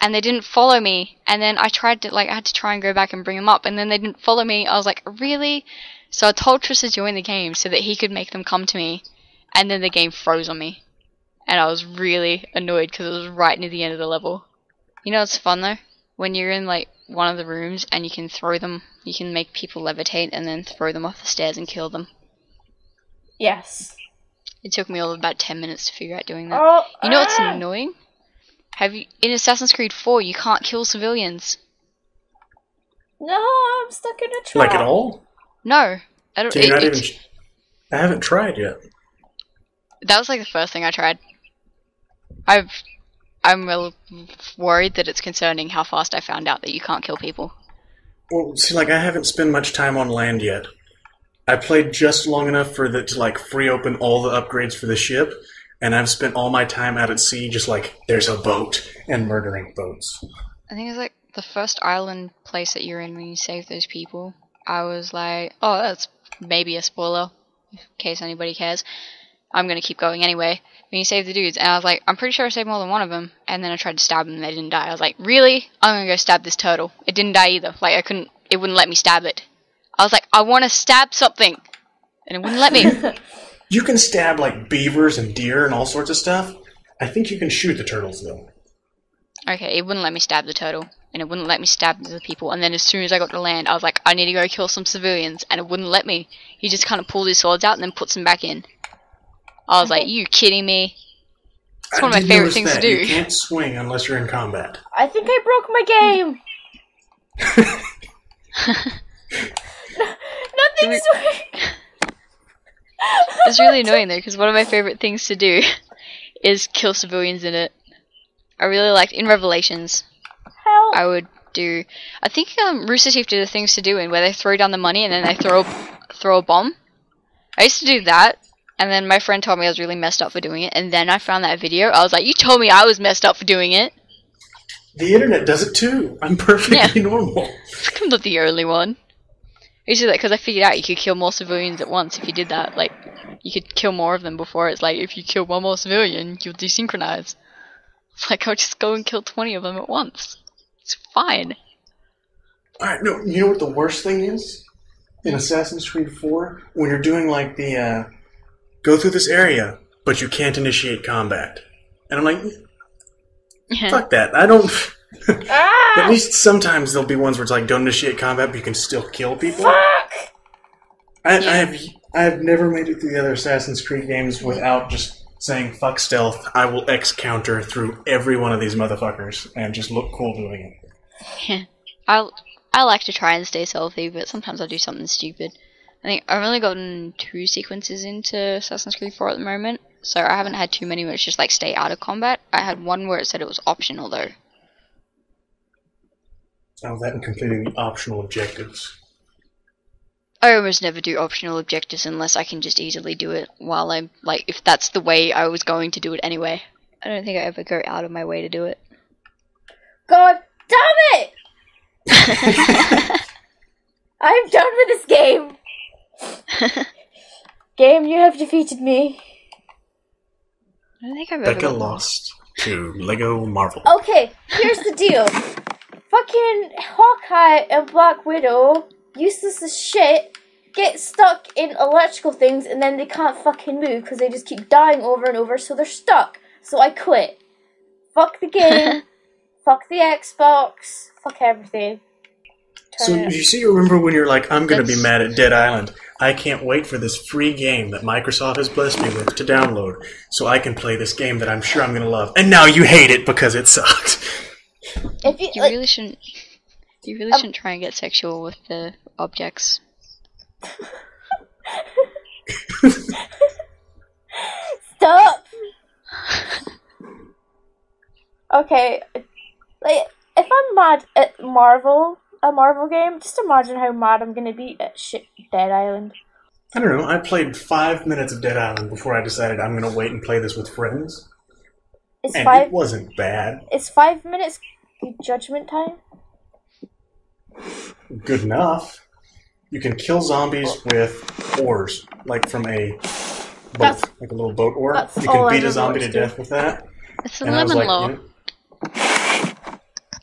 and they didn't follow me, and then I had to try and go back and bring them up, and then they didn't follow me. I was like, really? So I told Triss to join the game so that he could make them come to me, and then the game froze on me. And I was really annoyed because it was right near the end of the level. You know what's fun though? When you're in one of the rooms and you can throw them, you can make people levitate and then throw them off the stairs and kill them. Yes. It took me about 10 minutes to figure out doing that. You know what's annoying? In Assassin's Creed 4, you can't kill civilians. No, I'm stuck in a trap. At all? No. I don't. I haven't tried yet. That was the first thing I tried. I'm real worried that it's concerning how fast I found out that you can't kill people. Well, see, I haven't spent much time on land yet. I played just long enough for to free open all the upgrades for the ship. And I've spent all my time out at sea just there's a boat, and murdering boats. I think it's the first island place that you're in when you save those people. I was like, oh, that's maybe a spoiler, in case anybody cares. I'm going to keep going anyway. When you save the dudes, and I was like, I'm pretty sure I saved more than one of them. And then I tried to stab them and they didn't die. I was like, really? I'm going to go stab this turtle. It didn't die either. It wouldn't let me stab it. I was like, I want to stab something. And it wouldn't let me. You can stab beavers and deer and all sorts of stuff. I think you can shoot the turtles though. Okay, it wouldn't let me stab the turtle, and it wouldn't let me stab the people. And then as soon as I got to land, I was like, I need to go kill some civilians, and it wouldn't let me. He just kind of pulled his swords out and then puts them back in. I was like, you kidding me? It's one of my favorite things to do. You can't swing unless you're in combat. I think I broke my game. Nothing's working. It's really annoying though, because one of my favorite things to do is kill civilians in it. I really liked in Revelations. Help! I would do. I think RoosterTeeth did the things to do in where they throw down the money and then they throw a bomb. I used to do that, and then my friend told me I was really messed up for doing it, and then I found that video. I was like, "You told me I was messed up for doing it." The internet does it too. I'm perfectly normal. I'm not the only one. I used to do that because I figured out you could kill more civilians at once if you did that. Like, you could kill more of them before. It's like, if you kill one more civilian, you'll desynchronize. It's like, I'll just go and kill 20 of them at once. It's fine. Alright, no, you know what the worst thing is? In Assassin's Creed 4? When you're doing, like, the, go through this area, but you can't initiate combat. And I'm like, fuck that. I don't... At least sometimes there'll be ones where it's like, don't initiate combat, but you can still kill people. Fuck! I have never made it through the other Assassin's Creed games without just saying, fuck stealth, I will X counter through every one of these motherfuckers, and just look cool doing it. I like to try and stay stealthy, but sometimes I'll do something stupid. I think I've only gotten 2 sequences into Assassin's Creed 4 at the moment, so I haven't had too many where it's just like stay out of combat. I had one where it said it was optional though. Oh, that and completing the optional objectives. I almost never do optional objectives unless I can just easily do it while I'm, like, if that's the way I was going to do it anyway. I don't think I ever go out of my way to do it. God damn it! I'm done with this game! Game, you have defeated me. I don't think I've ever Becka lost to Lego Marvel. Okay, here's the deal. Fucking Hawkeye and Black Widow, useless as shit, get stuck in electrical things and then they can't fucking move because they just keep dying over and over, so they're stuck. So I quit. Fuck the game. Fuck the Xbox. Fuck everything. So you remember when you're like, I'm going to be mad at Dead Island. I can't wait for this free game that Microsoft has blessed me with to download so I can play this game that I'm sure I'm going to love. And now you hate it because it sucked. If you, you really shouldn't. You really shouldn't try and get sexual with the objects. Stop. Okay, like if I'm mad at a Marvel game, just imagine how mad I'm gonna be at shit Dead Island. I don't know. I played 5 minutes of Dead Island before I decided I'm gonna wait and play this with friends. It wasn't bad. Is 5 minutes judgment time? Good enough. You can kill zombies with oars, like from a boat, like a little boat oar. You can beat a zombie to death with that. It's a lemon law.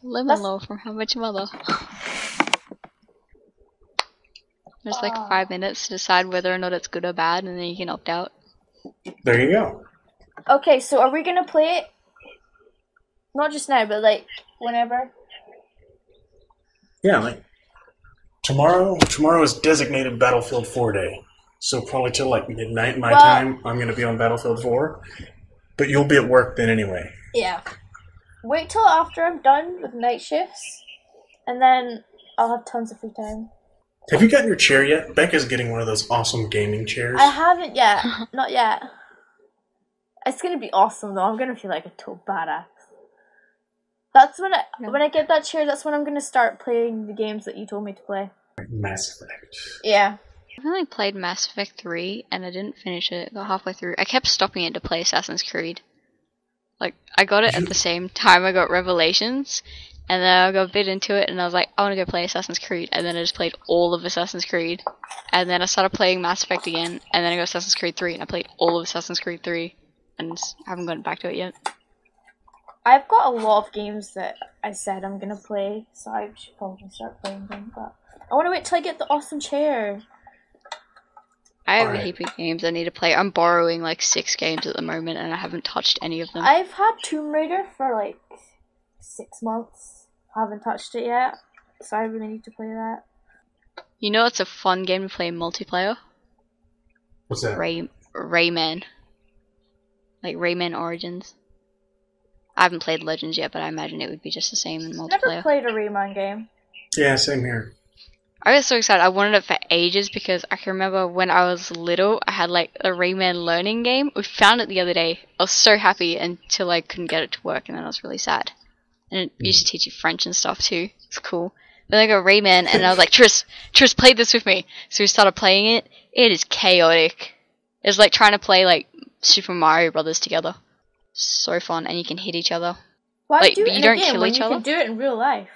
Lemon law from How Much Mother. There's like 5 minutes to decide whether or not it's good or bad, and then you can opt out. There you go. Okay, so are we gonna play it? Not just now, but like whenever. Yeah, like tomorrow is designated Battlefield 4 day. So probably till like midnight my time, I'm gonna be on Battlefield 4. But you'll be at work then anyway. Yeah. Wait till after I'm done with night shifts, and then I'll have tons of free time. Have you gotten your chair yet? Becca's getting one of those awesome gaming chairs. I haven't yet. Not yet. It's gonna be awesome though. I'm gonna feel like a total badass. That's when I get that chair. That's when I'm gonna start playing the games that you told me to play. Mass Effect. Yeah. I've only played Mass Effect 3 and I didn't finish it. I got halfway through. I kept stopping it to play Assassin's Creed. Like, I got it at the same time I got Revelations, and then I got a bit into it and I was like, I want to go play Assassin's Creed, and then I just played all of Assassin's Creed. And then I started playing Mass Effect again, and then I got Assassin's Creed 3 and I played all of Assassin's Creed 3 and I haven't gotten back to it yet. I've got a lot of games that I said I'm gonna play, so I should probably start playing them, but I want to wait till I get the awesome chair. I have a heap of games I need to play. I'm borrowing like 6 games at the moment and I haven't touched any of them. I've had Tomb Raider for like 6 months. Haven't touched it yet, so I really need to play that. You know it's a fun game to play in multiplayer? What's that? Rayman. Like Rayman Origins. I haven't played Legends yet, but I imagine it would be just the same in multiplayer. Never played a Rayman game. Yeah, same here. I was so excited. I wanted it for ages because I can remember when I was little, I had like a Rayman learning game. We found it the other day. I was so happy until I couldn't get it to work, and then I was really sad. And it used to teach you French and stuff too. It's cool. Then I got Rayman, and I was like, Tris, play this with me. So we started playing it. It is chaotic. It's like trying to play like Super Mario Brothers together. So fun, and you can hit each other. Why like, do it but you in don't a game kill when each you other? can do it in real life?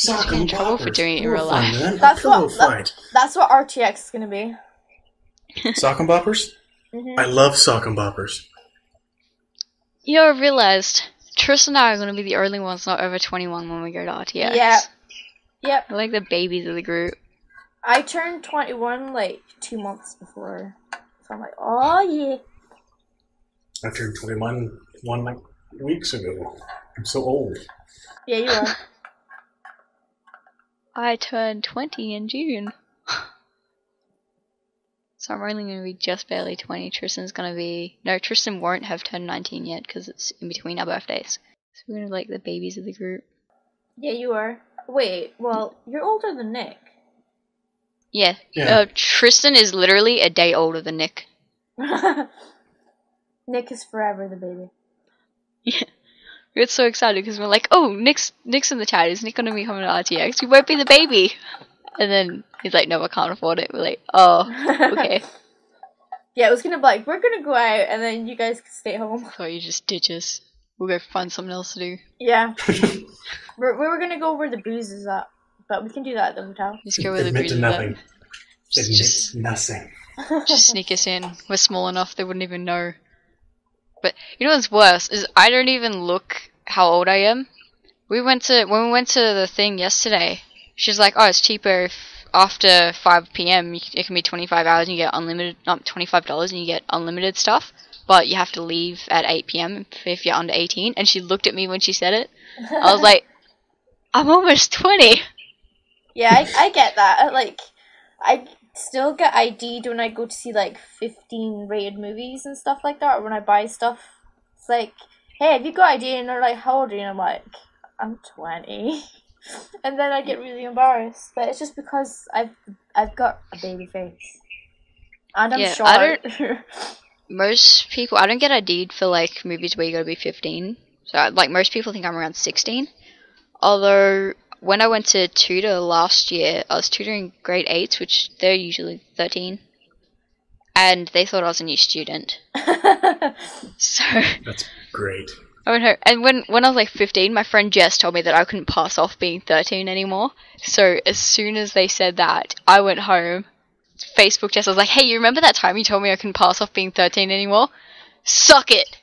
You get in trouble for doing it in real life. That's what RTX is gonna be. Sock and boppers? Mm-hmm. I love sock and boppers. You know, I realised Tris and I are going to be the only ones not over 21 when we go to RTX. Yeah. Yep. We're like the babies of the group. I turned 21 like 2 months before. So I'm like, oh yeah. I turned 21 like weeks ago. I'm so old. Yeah, you are. I turned 20 in June. So I'm only going to be just barely 20. Tristan's going to be... No, Tristan won't have turned 19 yet because it's in between our birthdays. So we're going to be like the babies of the group. Yeah, you are. Wait, well, you're older than Nick. Yeah. Yeah. Tristan is literally a day older than Nick. Nick is forever the baby. Yeah. We get so excited because we're like, oh, Nick's in the chat. Is Nick going to be coming to RTX? We won't be the baby. And then he's like, no, I can't afford it. We're like, oh, okay. Yeah, it was going to be like, we're going to go out and then you guys can stay home. So you just ditch us. We'll go find something else to do. Yeah. we're going to go where the booze is at. But we can do that at the hotel. Just go where the Admit booze to is nothing. at. Admit nothing. Just sneak us in. We're small enough they wouldn't even know. But you know what's worse is I don't even look how old I am. When we went to the thing yesterday, she's like, oh, it's cheaper if after 5 p.m. It can be 25 hours and you get unlimited, not $25 and you get unlimited stuff. But you have to leave at 8 p.m. if you're under 18. And she looked at me when she said it. I was like, I'm almost 20. Yeah, I get that. Like, I still get ID'd when I go to see, like, 15 rated movies and stuff like that, or when I buy stuff. It's like, hey, have you got ID? And they're like, how old are you? And I'm like, I'm 20. And then I get really embarrassed. But it's just because I've got a baby face. And I'm short. Most people, I don't get ID'd for, like, movies where you gotta be 15. So, like, most people think I'm around 16. Although, when I went to tutor last year, I was tutoring grade 8s, which they're usually 13. And they thought I was a new student. So... That's great. I went home, and when I was like 15, my friend Jess told me that I couldn't pass off being 13 anymore. So as soon as they said that, I went home, Facebook Jess, I was like, hey, you remember that time you told me I couldn't pass off being 13 anymore? Suck it!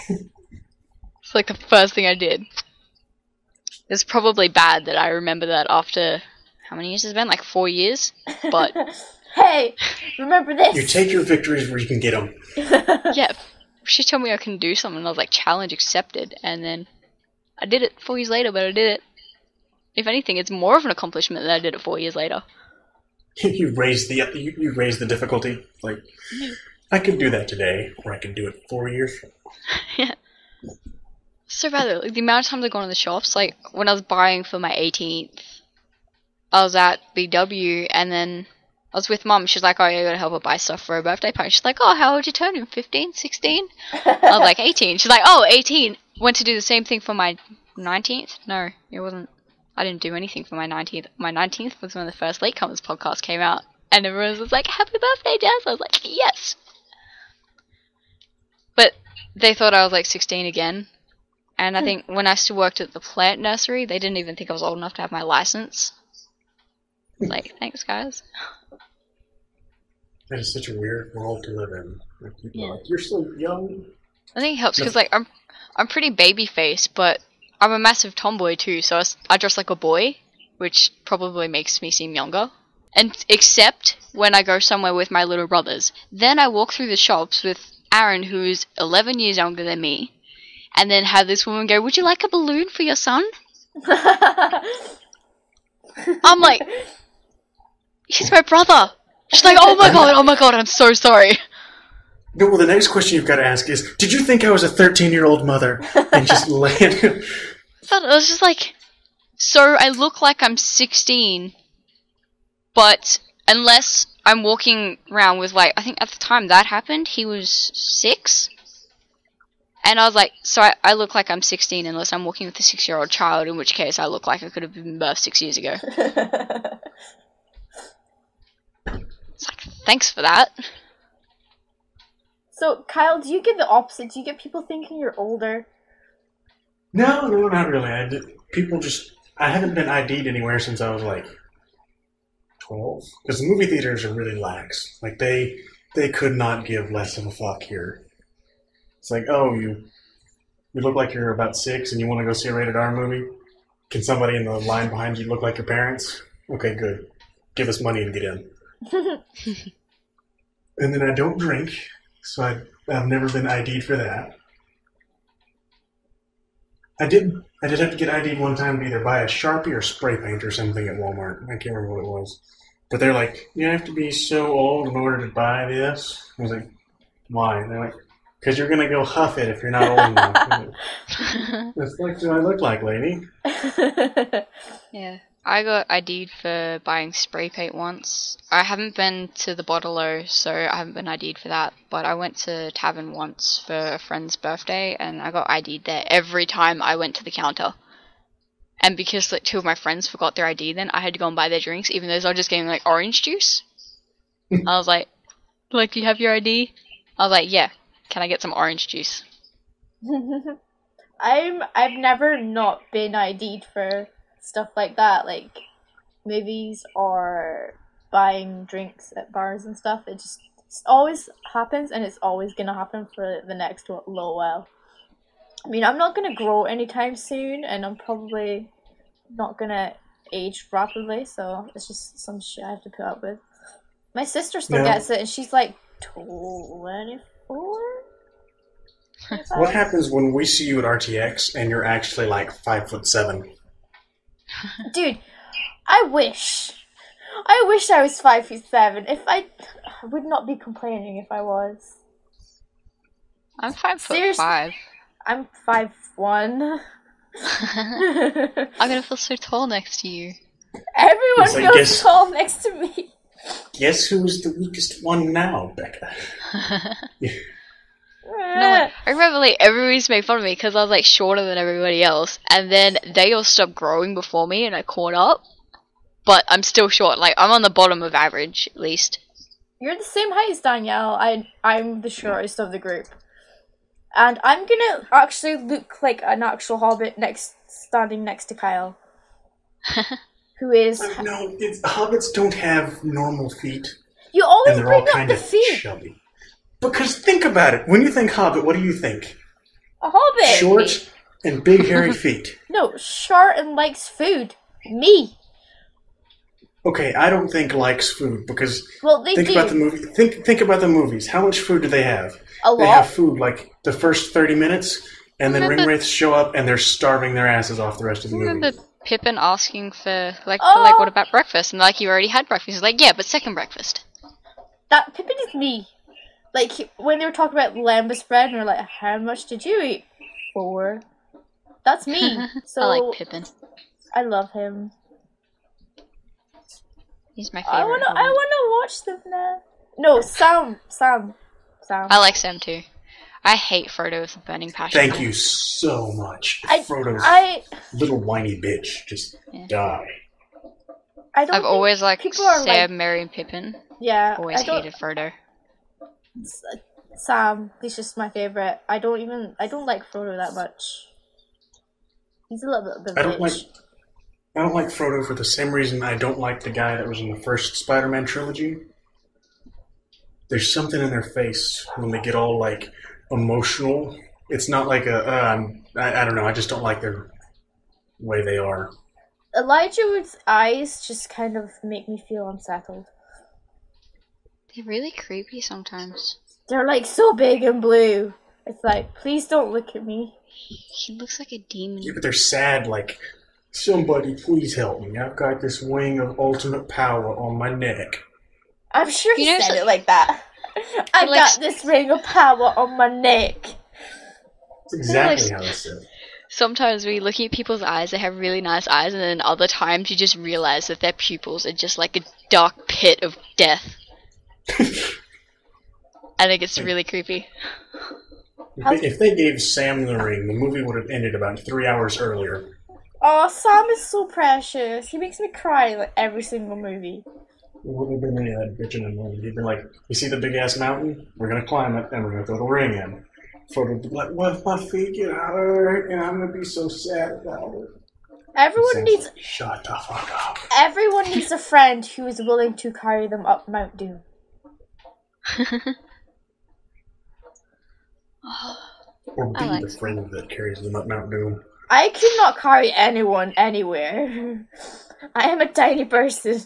It's like the first thing I did. It's probably bad that I remember that after, how many years has it been? Like 4 years? But... Hey, remember this! You take your victories where you can get them. Yeah. She told me I couldn't do something, and I was like, challenge accepted, and then I did it 4 years later, but I did it. If anything, it's more of an accomplishment that I did it 4 years later. You raised the difficulty. Like, I could do that today, or I could do it 4 years. Yeah. So bad though. Like, the amount of times I've gone to the shops, like, when I was buying for my 18th, I was at BW, and then I was with Mum. She's like, oh, you gotta help her buy stuff for her birthday party. She's like, oh, how old you turning? 15? 16? I was like, 18. She's like, oh, 18. Went to do the same thing for my 19th? No, it wasn't. I didn't do anything for my 19th. My 19th was when the first Latecomers podcast came out. And everyone was like, happy birthday, Jess. I was like, yes. But they thought I was like 16 again. And I think when I still worked at the plant nursery, they didn't even think I was old enough to have my license. Like, thanks, guys. That is such a weird world to live in. Like, Yeah. like, you're so young. I think it helps because, like, I'm pretty baby face, but I'm a massive tomboy too, so I dress like a boy, which probably makes me seem younger. And except when I go somewhere with my little brothers. Then I walk through the shops with Aaron, who's 11 years younger than me, and then have this woman go, would you like a balloon for your son? I'm like, he's my brother. She's like, oh my god, I'm so sorry. No, well, the next question you've got to ask is, did you think I was a 13-year-old mother? And just land. But it was just like, So I look like I'm 16, but unless I'm walking around with, like, I think at the time that happened, he was 6. And I was like, so I look like I'm 16 unless I'm walking with a 6-year-old child, in which case I look like I could have been birthed 6 years ago. It's like, thanks for that. So, Kyle, do you get the opposite? Do you get people thinking you're older? No, not really. I haven't been ID'd anywhere since I was like 12. Because the movie theaters are really lax. Like, they could not give less of a fuck here. It's like, oh, you look like you're about 6 and you want to go see a rated R movie? Can somebody in the line behind you look like your parents? Okay, good. Give us money and get in. And then I don't drink, so I've never been ID'd for that. I did have to get ID'd one time to either buy a Sharpie or spray paint or something at Walmart. I can't remember what it was. But they're like, you have to be so old in order to buy this? I was like, why? And they're like, because you're going to go huff it if you're not old enough. What the fuck do I look like, lady? Yeah. I got ID'd for buying spray paint once. I haven't been to the Bottle-O, so I haven't been ID'd for that. But I went to Tavern once for a friend's birthday, and I got ID'd there every time I went to the counter. And because like 2 of my friends forgot their ID then, I had to go and buy their drinks, even though they were just getting like orange juice. I was like, do you have your ID? I was like, yeah. Can I get some orange juice? I've never not been ID'd for stuff like that, like movies or buying drinks at bars and stuff. It always happens, and it's always gonna happen for the next little while. I mean, I'm not gonna grow anytime soon, and I'm probably not gonna age rapidly, so it's just some shit I have to put up with. My sister still gets it, and she's like 24? What happens when we see you at RTX and you're actually like 5'7"? Dude, I wish I was 5'7". I would not be complaining if I was. I'm 5'5". Seriously, I'm 5'1". I'm gonna feel so tall next to you. Everyone feels tall next to me. Guess who's the weakest one now, Becca? No, I remember like everybody used to make fun of me because I was like shorter than everybody else, and then they all stopped growing before me, and I caught up. But I'm still short. Like I'm on the bottom of average, at least. You're the same height as Danielle. I'm the shortest of the group, and I'm gonna actually look like an actual hobbit standing next to Kyle, who is. No, hobbits don't have normal feet. You always and they're bring all kind up the of feet. Chubby. Because think about it. When you think hobbit, what do you think? A hobbit. Short and big hairy feet. No, short and likes food. Me. Okay, I don't think likes food because They think do. about the movie. Think about the movies. How much food do they have? A lot. They have food like the first 30 minutes, and then ringwraiths show up and they're starving their asses off the rest of the movie. Remember Pippin asking for what about breakfast? And like, you already had breakfast. He's like, yeah, but second breakfast. That Pippin is me. Like, when they were talking about lembas bread, and they're like, how much did you eat? 4. That's me. So I like Pippin. I love him. He's my favorite. I wanna watch them now. No, Sam. I like Sam too. I hate Frodo with a burning passion. Thank you so much. Frodo's little whiny bitch. Just die. I've always liked Sam, like, Merry, and Pippin. Yeah. Always hated Frodo. Sam, he's just my favorite. I don't like Frodo that much. He's a little bit of a bitch. I don't like Frodo for the same reason I don't like the guy that was in the first Spider-Man trilogy. There's something in their face when they get all like emotional. It's not like I don't know. I just don't like their way they are. Elijah Wood's eyes just kind of make me feel unsettled. They're really creepy sometimes. They're like so big and blue. It's like, please don't look at me. He looks like a demon. Yeah, but they're sad, like, somebody please help me. I've got this wing of ultimate power on my neck. I'm sure he said it like that. I got this ring of power on my neck. That's exactly how he said it. Sometimes when you look at people's eyes, they have really nice eyes, and then other times you just realize that their pupils are just like a dark pit of death. And it gets really creepy. If they gave Sam the ring, the movie would have ended about 3 hours earlier. Oh, Sam is so precious. He makes me cry like every single movie. What would have been any of that bitching and moaning? He'd been like, you see the big ass mountain? We're gonna climb it and we're gonna throw the ring in. Frodo would be like, what if my feet get hurt and I'm gonna be so sad about it? Everyone needs like, shut the fuck up. Everyone needs a friend who is willing to carry them up Mount Doom. Or be the friend that carries them up Mount Doom. I could not carry anyone anywhere. I am a tiny person.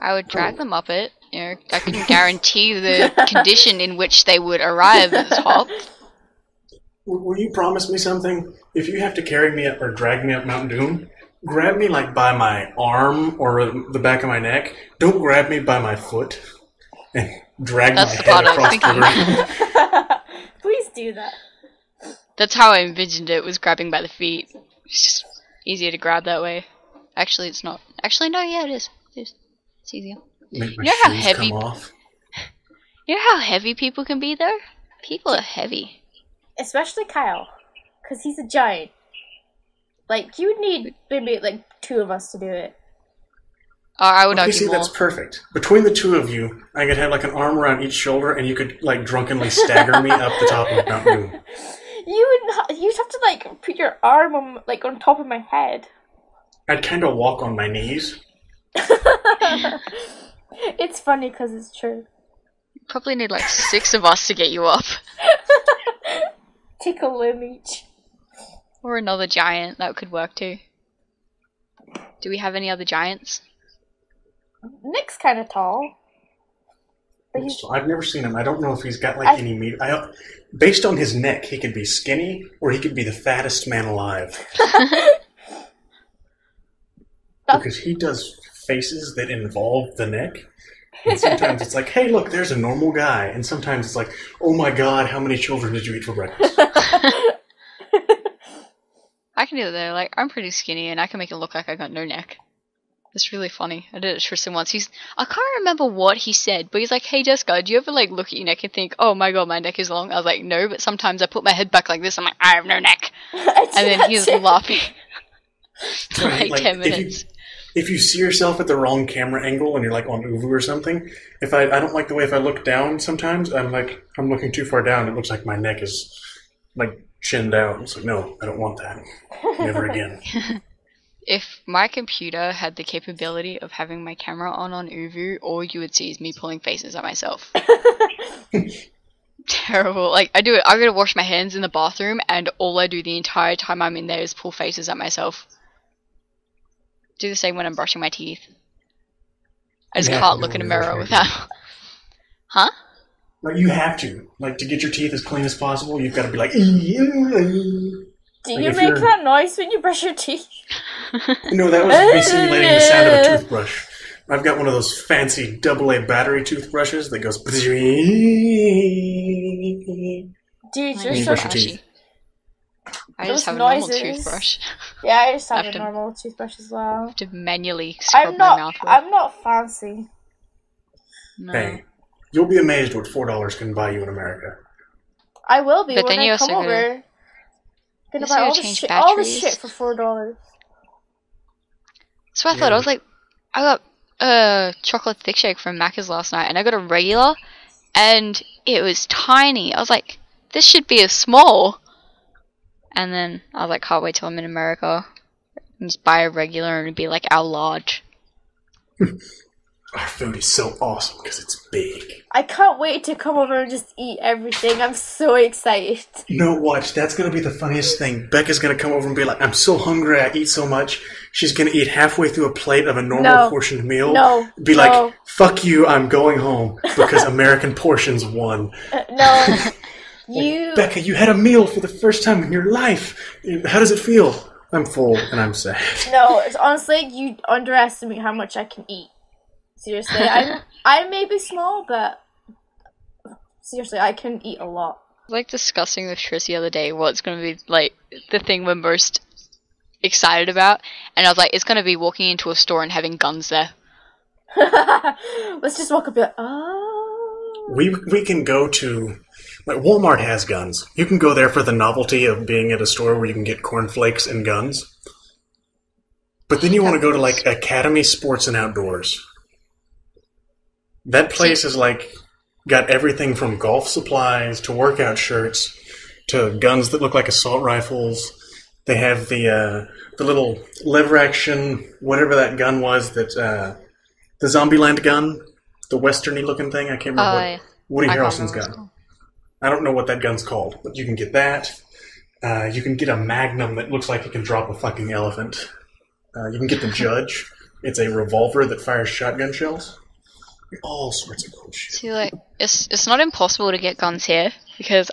I would drag them up it. You know, I couldn't guarantee the condition in which they would arrive at the top. Will you promise me something? If you have to carry me up or drag me up Mount Doom, grab me like by my arm or the back of my neck. Don't grab me by my foot and drag my head across the ring. Please do that. That's how I envisioned it, was grabbing by the feet. It's just easier to grab that way. Actually, it's not. Actually, no, yeah, it is. It's easier. Make my You know how shoes heavy? come off. You know how heavy people can be, though? People are heavy. Especially Kyle, because he's a giant. Like, you would need maybe like 2 of us to do it. I would Okay, argue see, more. that's perfect. Between the 2 of you, I could have like an arm around each shoulder, and you could like drunkenly stagger me up the top of Mount Doom. You'd have to like put your arm on like on top of my head. I'd kind of walk on my knees. It's funny because it's true. You probably need like 6 of us to get you up. Take a limb each. Or another giant, that could work too. Do we have any other giants? Nick's kind of tall. But he's... I've never seen him. I don't know if he's got like any meat. Based on his neck, he could be skinny or he could be the fattest man alive. Because he does faces that involve the neck. And sometimes it's like, hey, look, there's a normal guy. And sometimes it's like, oh my god, how many children did you eat for breakfast? I can do that though. Like, I'm pretty skinny and I can make it look like I got no neck. It's really funny. I did it to Tristan once. I can't remember what he said, but he's like, hey Jessica, do you ever like look at your neck and think, oh my god, my neck is long? I was like, no, but sometimes I put my head back like this, I'm like, I have no neck. And then he was laughing for like 10 minutes. If you see yourself at the wrong camera angle and you're like on Uvu or something, I don't like the way if I look down sometimes, I'm looking too far down, it looks like my neck is like chinned out. It's like, no, I don't want that. Never again. If my computer had the capability of having my camera on Uvu, all you would see is me pulling faces at myself. Terrible. Like, I gotta wash my hands in the bathroom, and all I do the entire time I'm in there is pull faces at myself. Do the same when I'm brushing my teeth. I just can't look in a mirror without... Huh? Like, you have to. Like, to get your teeth as clean as possible, you've got to be like... Do you make that noise when you brush your teeth? No, that was me simulating the sound of a toothbrush. I've got one of those fancy AA battery toothbrushes that goes... Dude, you're so brush your teeth. I just have a normal toothbrush. Yeah, I just have a normal toothbrush as well. I have to manually scrub my mouth with. I'm not fancy. No. Hey, you'll be amazed what $4 can buy you in America. I will be but when then I come over. Gonna buy all the shit for $4. So I thought, I was like, I got a chocolate thick shake from Macca's last night, and I got a regular, and it was tiny. I was like, this should be a small. And then I was like, can't wait till I'm in America and just buy a regular and it'd be like our large. Our food is so awesome because it's big. I can't wait to come over and just eat everything. I'm so excited. No, watch. That's going to be the funniest thing. Becca's going to come over and be like, I'm so hungry, I eat so much. She's going to eat halfway through a plate of a normal portioned meal. Be like, fuck you, I'm going home because American portions won. No. Becca, you had a meal for the first time in your life. How does it feel? I'm full and I'm sad. No, it's honestly, you underestimate how much I can eat. Seriously, I may be small, but seriously, I can eat a lot. Like discussing with Trish the other day what's going to be like the thing we're most excited about, and I was like, it's going to be walking into a store and having guns there. Let's just walk up and be like, oh. We can go to, like, Walmart has guns. You can go there for the novelty of being at a store where you can get cornflakes and guns. But then you want to go to, like, Academy Sports and Outdoors. That place is like got everything from golf supplies to workout shirts to guns that look like assault rifles. They have the little lever action, whatever that gun was, that the Zombieland gun, the westerny looking thing. I can't remember Woody Harrelson's gun. I don't know what that gun's called, but you can get that. You can get a Magnum that looks like it can drop a fucking elephant. You can get the Judge. It's a revolver that fires shotgun shells. All sorts of cool shit. See, like, it's not impossible to get guns here, because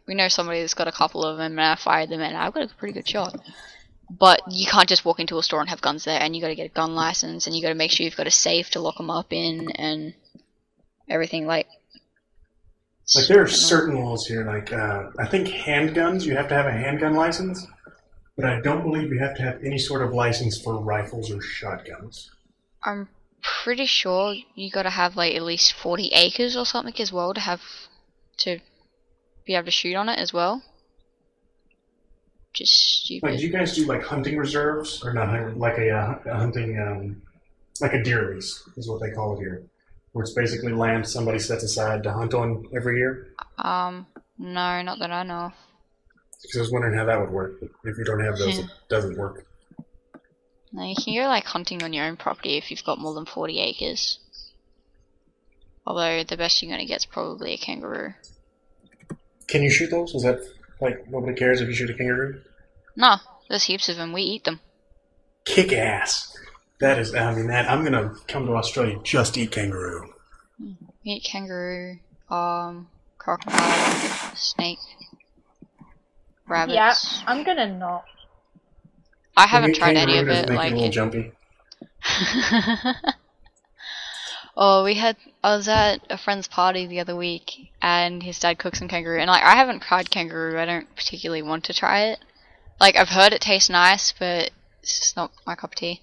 we know somebody that's got a couple of them, and I fired them, and I've got a pretty good shot. But you can't just walk into a store and have guns there, and you got to get a gun license, and you got to make sure you've got a safe to lock them up in, and everything. Like there are certain laws here, like I think handguns, you have to have a handgun license, but I don't believe you have to have any sort of license for rifles or shotguns. I'm pretty sure you got to have like at least 40 acres or something as well to be able to shoot on it as well. Just stupid. Like, do you guys do like hunting reserves or not? Like a hunting, like a deer lease is what they call it here, where it's basically land somebody sets aside to hunt on every year. No, not that I know of. Because I was wondering how that would work. But if you don't have those, it doesn't work. No, you can go like hunting on your own property if you've got more than 40 acres. Although the best you're gonna get is probably a kangaroo. Can you shoot those? Is that like nobody cares if you shoot a kangaroo? No, there's heaps of them. We eat them. Kick ass. That is, I mean, I'm gonna come to Australia just to eat kangaroo. We eat kangaroo, crocodile, snake, rabbits. Yeah, I'm gonna not. I haven't tried any of it. Like, a little jumpy. Oh, I was at a friend's party the other week, and his dad cooked some kangaroo, and like, I haven't tried kangaroo. I don't particularly want to try it. Like, I've heard it tastes nice, but it's just not my cup of tea.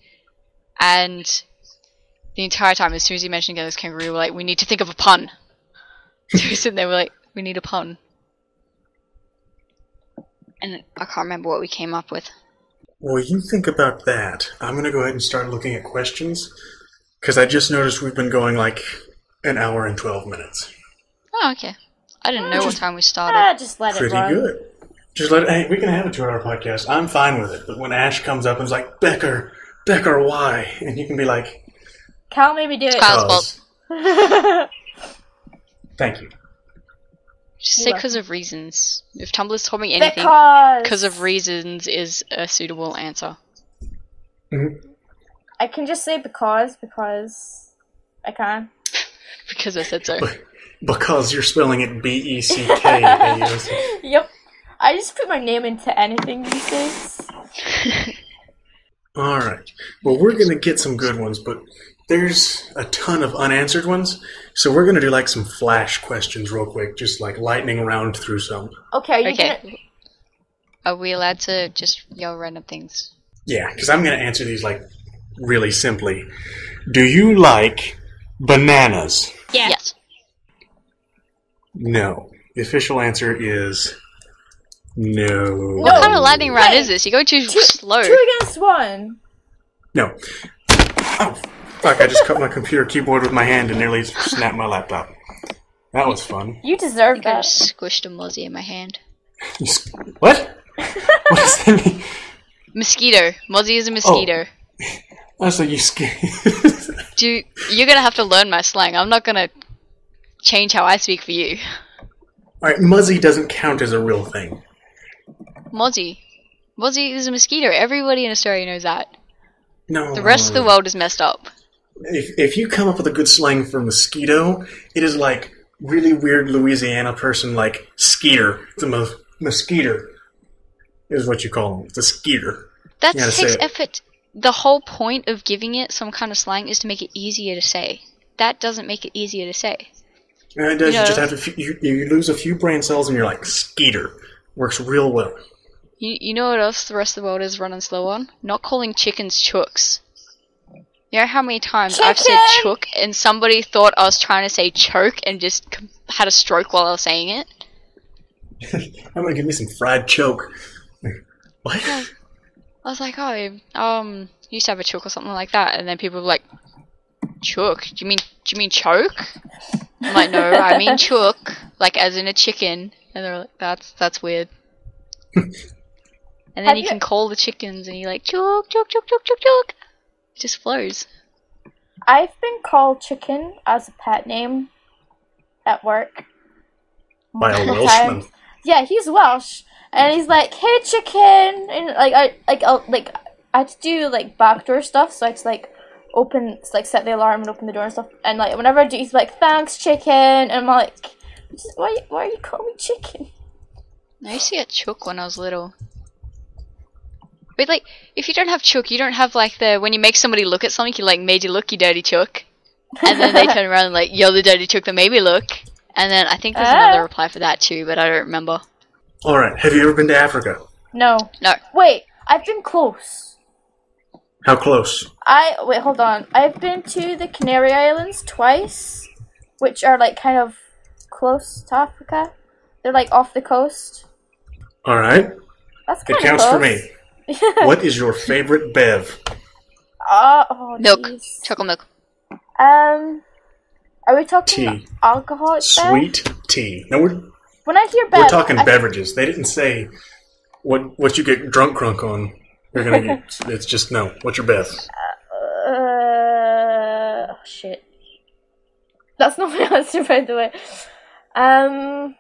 And the entire time, as soon as he mentioned it was kangaroo, we're like, we need to think of a pun. So we're sitting there, we're like, we need a pun. And I can't remember what we came up with. Well, you think about that. I'm going to go ahead and start looking at questions, because I just noticed we've been going like an hour and 12 minutes. Oh, okay. I didn't know what time we started. Just let it Pretty run. good. Just let it, hey, we can have a 2-hour podcast. I'm fine with it. But when Ash comes up and is like, Becker, why? And you can be like, Cal made me do it. Kyle's fault. Thank you. Just say because of reasons. If Tumblr's told me anything, because of reasons is a suitable answer. Mm-hmm. I can just say because I can. Because I said so. Because you're spelling it B-E-C-K-A-S. Yep. I just put my name into anything these days. Alright. Well, we're going to get some good ones, but there's a ton of unanswered ones, so we're going to do like some flash questions real quick, just like lightning round through some. Okay. Are we allowed to just yell random things? Yeah, because I'm going to answer these like really simply. Do you like bananas? Yeah. Yes. No. The official answer is no. What kind of lightning round is this? You go too slow. 2 against 1. No. Oh, fuck, I just cut my computer keyboard with my hand and nearly snapped my laptop. That was fun. You deserve I that. just squished a mozzie in my hand. What? What does that mean? Mosquito. Mozzie is a mosquito. Oh, so you scared. Dude, you're gonna have to learn my slang. I'm not gonna change how I speak for you. Alright, muzzy doesn't count as a real thing. Mozzie. Mozzie is a mosquito. Everybody in Australia knows that. No. The rest of the world is messed up. If you come up with a good slang for mosquito, it is like really weird Louisiana person like skeeter. It's a mosquito is what you call them. It's a skeeter. That takes effort. The whole point of giving it some kind of slang is to make it easier to say. That doesn't make it easier to say. And it does. You just have to. You lose a few brain cells, and you're like Skeeter. Works real well. You know what else the rest of the world is running slow on? Not calling chickens chooks. You know how many times I've said chook and somebody thought I was trying to say choke and just had a stroke while I was saying it? I'm gonna give me some fried choke. What? Yeah. I was like, oh, used to have a chook or something like that, and then people were like, chook? Do you mean choke? I'm like, no, I mean chook, like as in a chicken. And they're like, that's weird. And then you can call the chickens, and you're like, chook, chook, chook, chook, chook, chook. It just flows. I've been called chicken as a pet name at work. By a Welshman. Yeah, he's Welsh, and he's like, "Hey, chicken!" And I had to do like backdoor stuff, so I had to set the alarm and open the door and stuff. And like whenever I do, he's like, "Thanks, chicken," and I'm like, "Why are you calling me chicken?" I used to get chook when I was little. But like, if you don't have chook, you don't have like when you make somebody look at something, you like made you look, you dirty chook, and then they turn around and like, "You're the dirty chook that made me look." And then I think there's another reply for that too, but I don't remember. Alright, have you ever been to Africa? No. No. Wait, I've been close. How close? Wait, hold on. I've been to the Canary Islands twice, which are like kind of close to Africa. They're like off the coast. Alright. That's kind It of counts close. for me. What is your favorite bev? Milk. Geez. Chocolate milk. Are we talking Tea. alcoholic Sweet tea. No, When I hear bev, we're talking beverages. They didn't say what you get drunk on. You're gonna get. It's just no. What's your bev? Oh shit. That's not my answer, by the way. Do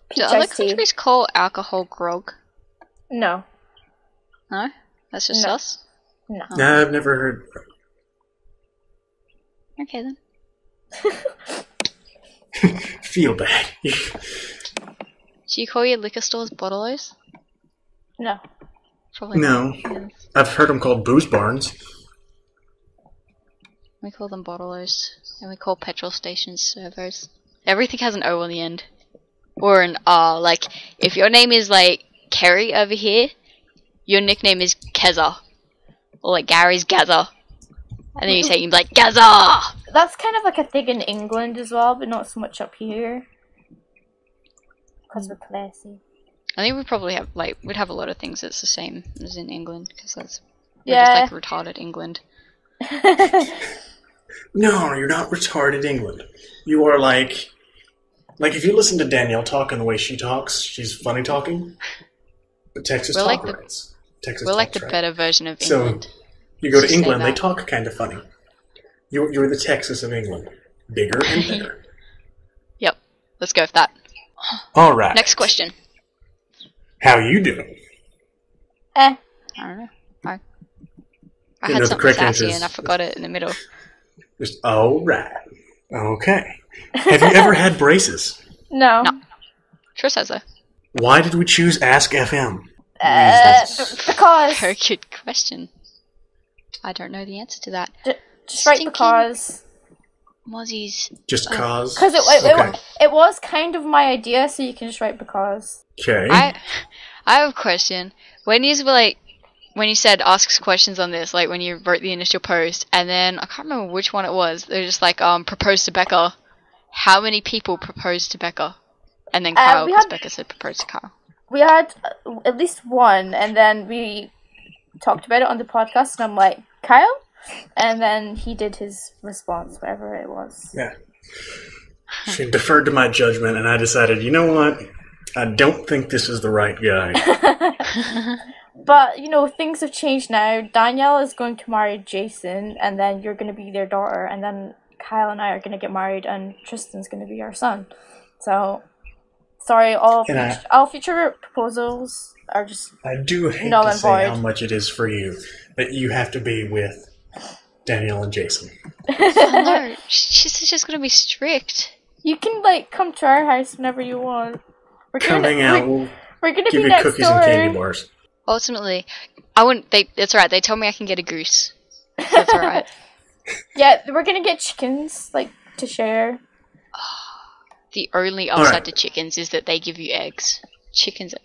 Peach other iced tea. countries call alcohol grog? No. No? That's just No. us? No. Nah, I've never heard. Okay then. Feel bad. Do you call your liquor stores bottle-os? No. Probably No. not. Yeah. I've heard them called booze barns. We call them bottle-os. And we call petrol stations servos. Everything has an O on the end. Or an R. Like, if your name is like Kerry over here, your nickname is Keza. Or like Gary's Gaza. And then you say, you'd be like, Gaza! That's kind of like a thing in England as well, but not so much up here. Because we're classy. I think we probably have, like, we'd have a lot of things that's the same as in England, because that's, we're Yeah. just like retarded England. No, you're not retarded England. You are like if you listen to Danielle talk and the way she talks, she's funny talking. But Texas We're talk like the- rights. Texas We're like the talks right. better version of So England. you go to Just say England, they that. talk kind of funny. You're the Texas of England, bigger and better. Yep, let's go with that. All right. Next question. How you doing? Eh. I don't know. I You know, had the something correct answer sassy is- and I forgot it in the middle. Just all right. Okay. Have you ever had braces? No. No. Sure says so. Why did we choose Ask FM? Because. Very good question. I don't know the answer to that. Just write Stinking- because. Mozzies. Just cause? Because Okay. it was kind of my idea, so you can just write because. Okay. I have a question. When you were like, when you said ask questions on this, like when you wrote the initial post, and then I can't remember which one it was. They're just like, propose to Becca. How many people proposed to Becca? And then Kyle, we because had- Becca said propose to Kyle. We had at least one, and then we talked about it on the podcast, and I'm like, Kyle? And then he did his response, whatever it was. Yeah. She deferred to my judgment, and I decided, you know what? I don't think this is the right guy. But, you know, things have changed now. Danielle is going to marry Jason, and then you're going to be their daughter, and then Kyle and I are going to get married, and Tristan's going to be our son. So, sorry, all future proposals are just... I do hate Null to and say void. how much it is for you that you have to be with Danielle and Jason. Oh, no, she's just gonna be strict. You can, like, come to our house whenever you want. We're Come hang out. We'll We're going to give be you next cookies door. and candy bars. Ultimately, I wouldn't. It's alright. They told me I can get a goose. So that's alright. Yeah, we're going to get chickens, like, to share. The only upside to chickens is that they give you eggs. Chickens are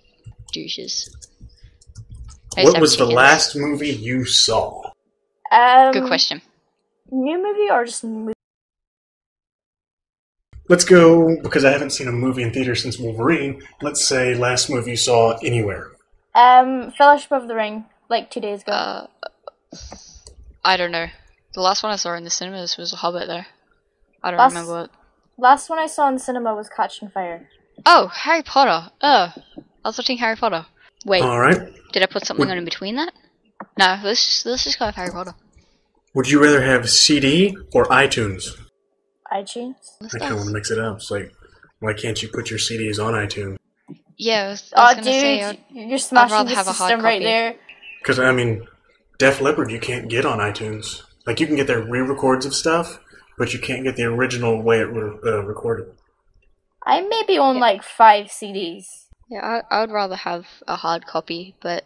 douches. What was the last movie you saw? Good question. New movie or just movie? Let's go, because I haven't seen a movie in theater since Wolverine. Let's say last movie you saw anywhere. Fellowship of the Ring, like 2 days ago. I don't know. The last one I saw in the cinemas was A Hobbit, though. I don't remember what. Last one I saw in the cinema was Catching Fire. Oh, Harry Potter. I was watching Harry Potter. Wait. Alright. Did I put something on in between that? No, let's just go with Harry Potter. Would you rather have CD or iTunes? iTunes? I kind of want to mix it up. It's like, why can't you put your CDs on iTunes? Yeah, I was gonna say, you're smashing rather the have a hard system right copy. there. Because, I mean, Def Leppard you can't get on iTunes. Like, you can get their re-records of stuff, but you can't get the original way it was recorded. I maybe own like 5 CDs. Yeah, I would rather have a hard copy, but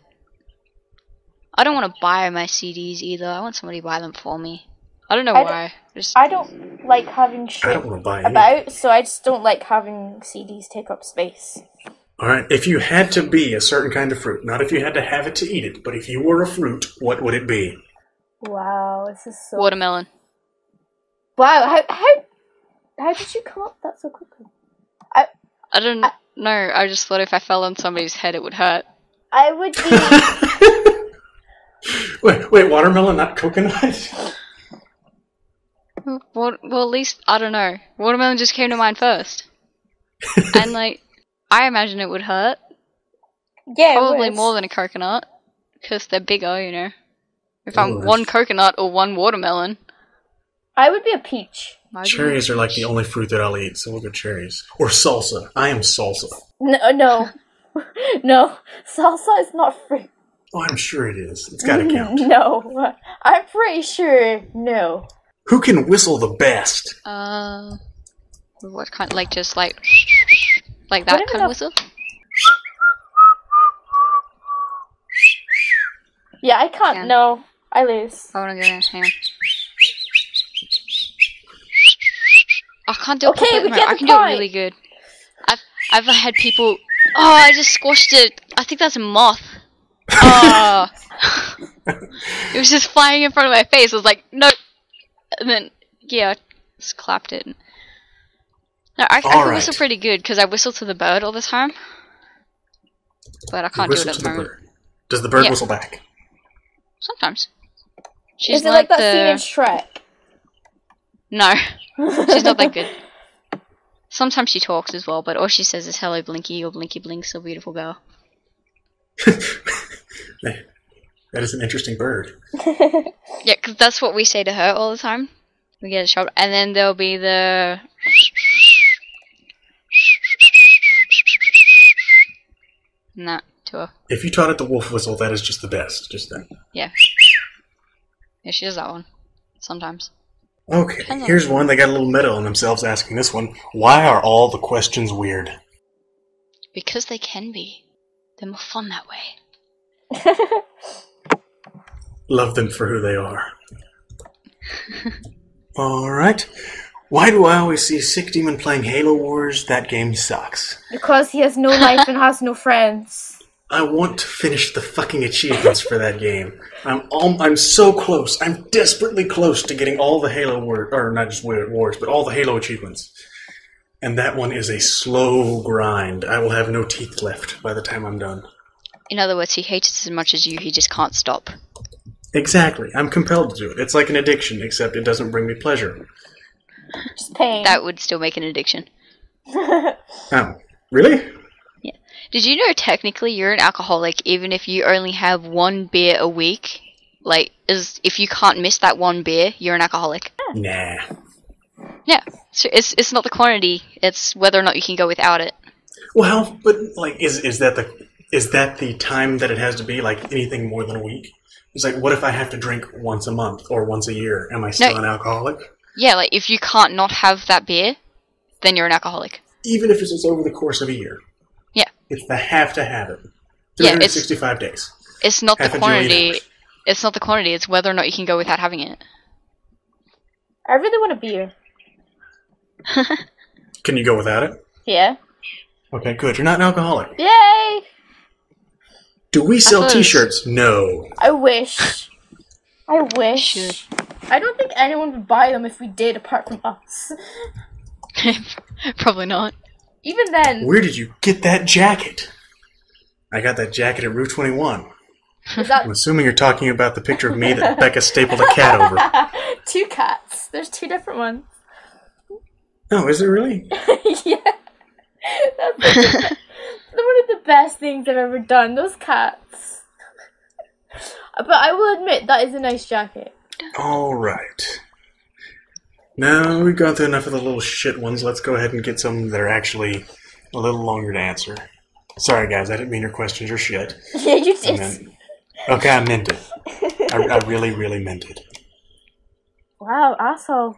I don't want to buy my CDs either. I want somebody to buy them for me. I don't know why. I don't like having shit I don't want to buy any. about, so I just don't like having CDs take up space. Alright, if you had to be a certain kind of fruit, not if you had to have it to eat it, but if you were a fruit, what would it be? Wow, this is so... Watermelon. Wow, how did you come up with that so quickly? I don't know. I just thought if I fell on somebody's head, it would hurt. I would be... Wait, watermelon, not coconut? Well, at least, I don't know. Watermelon just came to mind first. And, like, I imagine it would hurt. Yeah, Probably more than a coconut. Because they're bigger, you know. If I'm one coconut or one watermelon. I would be a peach. Cherries are like the only fruit that I'll eat, so we'll go cherries. Or salsa. I am salsa. No. No. Salsa is not fruit. Oh, I'm sure it is. It's gotta count. No. I'm pretty sure no. Who can whistle the best? What kind? Like, just like that kind of whistle? Yeah, I can't. Yeah. No. I lose. I wanna go there. Hang on. I can't do it. Okay, we get I the can do it point. really good. I've had people. Oh, I just squashed it. I think that's a moth. Oh. It was just flying in front of my face. I was like, no. And then, yeah, I just clapped it. No, I can whistle pretty good because I whistle to the bird all the time. But I can't do it at the moment. Bird. Does the bird whistle back? Sometimes. She's Is it like that scene in Shrek? No. She's not that good. Sometimes she talks as well, but all she says is hello Blinky or Blinky Blinks, so beautiful girl. That is an interesting bird. Yeah, because that's what we say to her all the time. We get a shot, and then there'll be the... And that to her. If you taught it the wolf whistle, that is just the best. Just that. Yeah. Yeah, she does that one. Sometimes. Okay, here's one. They got a little meta on themselves asking this one. Why are all the questions weird? Because they can be. They're more fun that way. Love them for who they are. Alright. Why do I always see Sick Demon playing Halo Wars? That game sucks. Because he has no life and has no friends. I want to finish the fucking achievements for that game. I'm so close. I'm desperately close to getting all the Halo Wars, or not just Wars, but all the Halo achievements. And that one is a slow grind. I will have no teeth left by the time I'm done. In other words, he hates it as much as you, he just can't stop. Exactly. I'm compelled to do it. It's like an addiction, except it doesn't bring me pleasure. Just pain. That would still make an addiction. Oh, really? Yeah. Did you know technically you're an alcoholic even if you only have one beer a week? Like, if you can't miss that one beer, you're an alcoholic. Nah. Yeah. So it's not the quantity, it's whether or not you can go without it. Well, but like, is that the time that it has to be? Like anything more than a week? It's like, what if I have to drink once a month or once a year? Am I still an alcoholic? Yeah, like if you can't not have that beer, then you're an alcoholic. Even if it's just over the course of a year. Yeah. It's the have to have it. 365 days. It's not the quantity. It's not the quantity. It's whether or not you can go without having it. I really want a beer. Can you go without it? Yeah. Okay, good. You're not an alcoholic. Yay! Do we sell t-shirts? No. I wish. Should. I don't think anyone would buy them if we did, apart from us. Probably not. Even then. Where did you get that jacket? I got that jacket at Route 21. Is that I'm assuming you're talking about the picture of me that Becca stapled a cat over. 2 cats. There's 2 different ones. Oh, is it really? Yeah. That's one of the best things I've ever done. Those cats. But I will admit, that is a nice jacket. Alright. Now we've gone through enough of the little shit ones. Let's go ahead and get some that are actually a little longer to answer. Sorry, guys. I didn't mean your questions are shit. Yeah, you did. Okay, I meant it. I really, really meant it. Wow, asshole.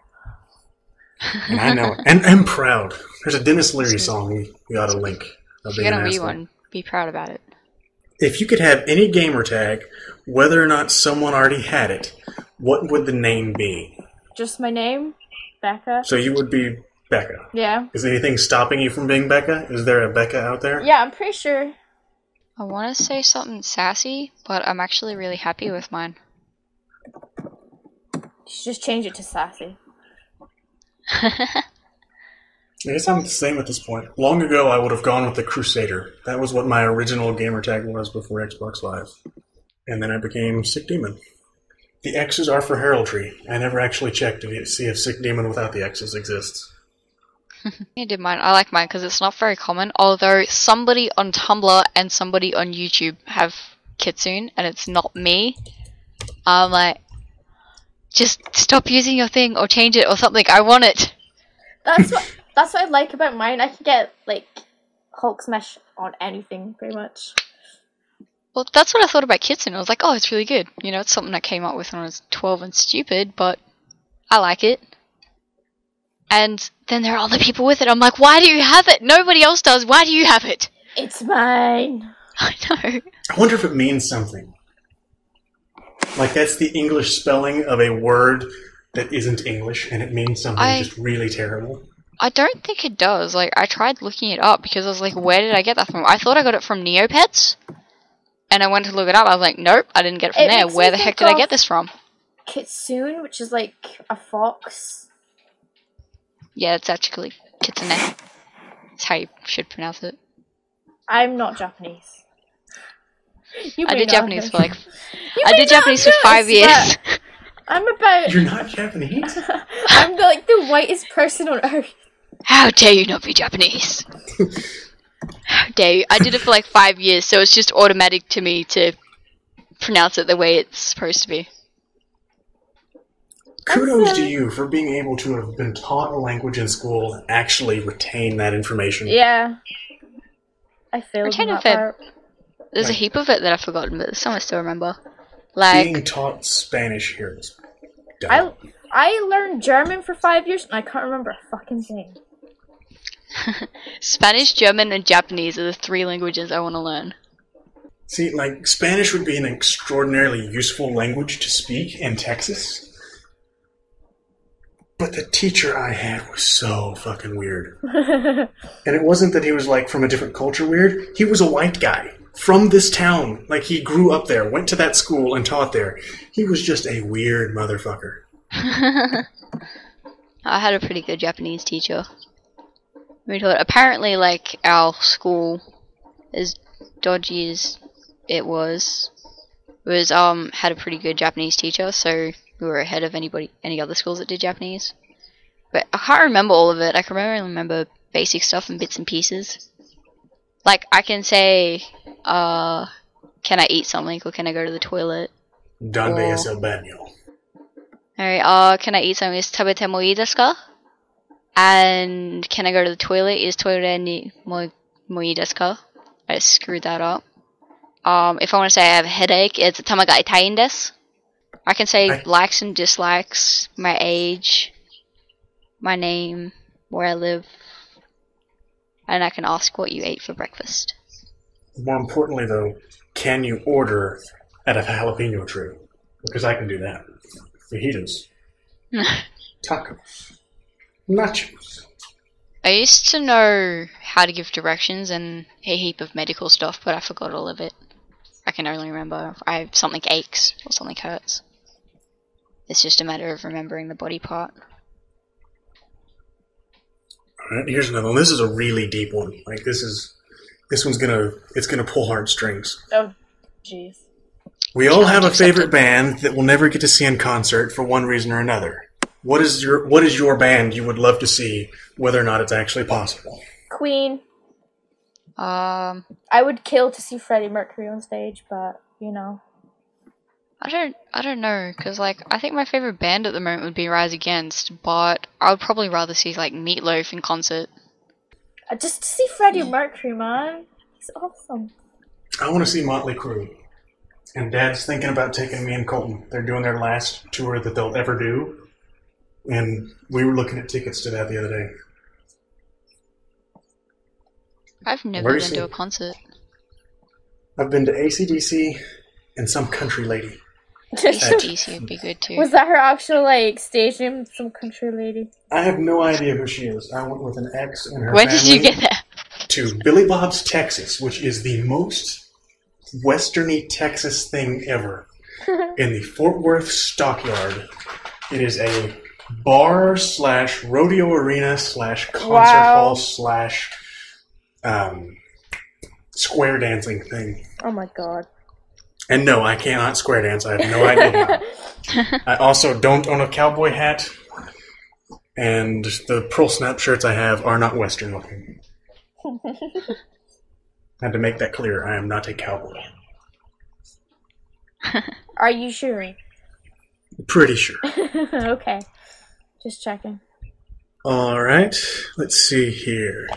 And I know it. And I'm proud. There's a Dennis Leary song we ought to link. If you're gonna read one, be proud about it. If you could have any gamer tag, whether or not someone already had it, what would the name be? Just my name? Becca? So you would be Becca. Yeah. Is anything stopping you from being Becca? Is there a Becca out there? Yeah, I'm pretty sure. I want to say something sassy, but I'm actually really happy with mine. You should just change it to sassy. I guess I'm the same at this point. Long ago, I would have gone with the Crusader. That was what my original gamer tag was before Xbox Live. And then I became Sick Demon. The X's are for heraldry. I never actually checked to see if Sick Demon without the X's exists. I did mine. I like mine because it's not very common, although somebody on Tumblr and somebody on YouTube have Kitsune, and it's not me. I'm like, just stop using your thing or change it or something. I want it. That's what I like about mine. I can get, like, Hulk Smash on anything, pretty much. Well, that's what I thought about Kitsune. I was like, oh, it's really good. You know, it's something I came up with when I was 12 and stupid, but I like it. And then there are other people with it. I'm like, why do you have it? Nobody else does. Why do you have it? It's mine. I know. I wonder if it means something. Like, that's the English spelling of a word that isn't English, and it means something just really terrible. I don't think it does. Like, I tried looking it up because I was like, where did I get that from? I thought I got it from Neopets. And I went to look it up. I was like, nope, I didn't get it from there. Where the heck did I get this from? Kitsune, which is like a fox. Yeah, it's actually Kitsune. That's how you should pronounce it. I'm not Japanese. I did Japanese for Japanese for 5 years. I'm about. You're not Japanese? I'm the whitest person on earth. How dare you not be Japanese? How dare you? I did it for like 5 years, so it's just automatic to me to pronounce it the way it's supposed to be. Kudos to you for being able to have been taught a language in school and actually retain that information. Yeah. I failed in that part. There's a heap of it that I've forgotten, but some I still remember. Like being taught Spanish here is dumb. I learned German for 5 years and I can't remember a fucking thing. Spanish, German, and Japanese are the 3 languages I want to learn. See, like, Spanish would be an extraordinarily useful language to speak in Texas. But the teacher I had was so fucking weird. And it wasn't that he was, like, from a different culture weird. He was a white guy from this town. Like, he grew up there, went to that school, and taught there. He was just a weird motherfucker. I had a pretty good Japanese teacher. Apparently, like, our school, as dodgy as it was, had a pretty good Japanese teacher, so we were ahead of any other schools that did Japanese. But I can't remember all of it. I can remember basic stuff and bits and pieces. Like, I can say, can I eat something, or can I go to the toilet? Donde es el baño? Alright, can I eat something? Is tabete mo ii desu ka? And can I go to the toilet? Is toilet ni mo ii desu ka? I screwed that up. If I want to say I have a headache, it's tama ga itai desu. I can say likes and dislikes, my age, my name, where I live, and I can ask what you ate for breakfast. More importantly, though, can you order at a jalapeno tree? Because I can do that. Fajitas. Tacos. Nachos. I used to know how to give directions and a heap of medical stuff, but I forgot all of it. I can only remember something aches or something hurts. It's just a matter of remembering the body part. Alright, here's another one. This is a really deep one. Like, this one's gonna pull heartstrings. Oh, jeez. We all have a favorite band that we'll never get to see in concert for one reason or another. What is your band you would love to see, whether or not it's actually possible? Queen. I I would kill to see Freddie Mercury on stage, but you know. I don't know, cause like I think my favorite band at the moment would be Rise Against, but I would probably rather see like Meatloaf in concert. Just to see Freddie Mercury, man. He's awesome. I want to see Motley Crue. And Dad's thinking about taking me and Colton. They're doing their last tour that they'll ever do. And we were looking at tickets to that the other day. I've never been to a concert. I've been to AC/DC and some country lady. AC/DC would be good too. Was that her actual like stage name? Some country lady. I have no idea who she is. I went with an ex and her When family did you get that? to Billy Bob's Texas, which is the most westerny Texas thing ever. In the Fort Worth Stockyard. It is a bar / rodeo arena / concert hall / square dancing thing. Oh my god. And no, I cannot square dance. I have no idea how. I also don't own a cowboy hat. And the Pearl Snap shirts I have are not Western looking. I had to make that clear. I am not a cowboy. Are you sure? Pretty sure. Okay. Just checking. Alright. Let's see here.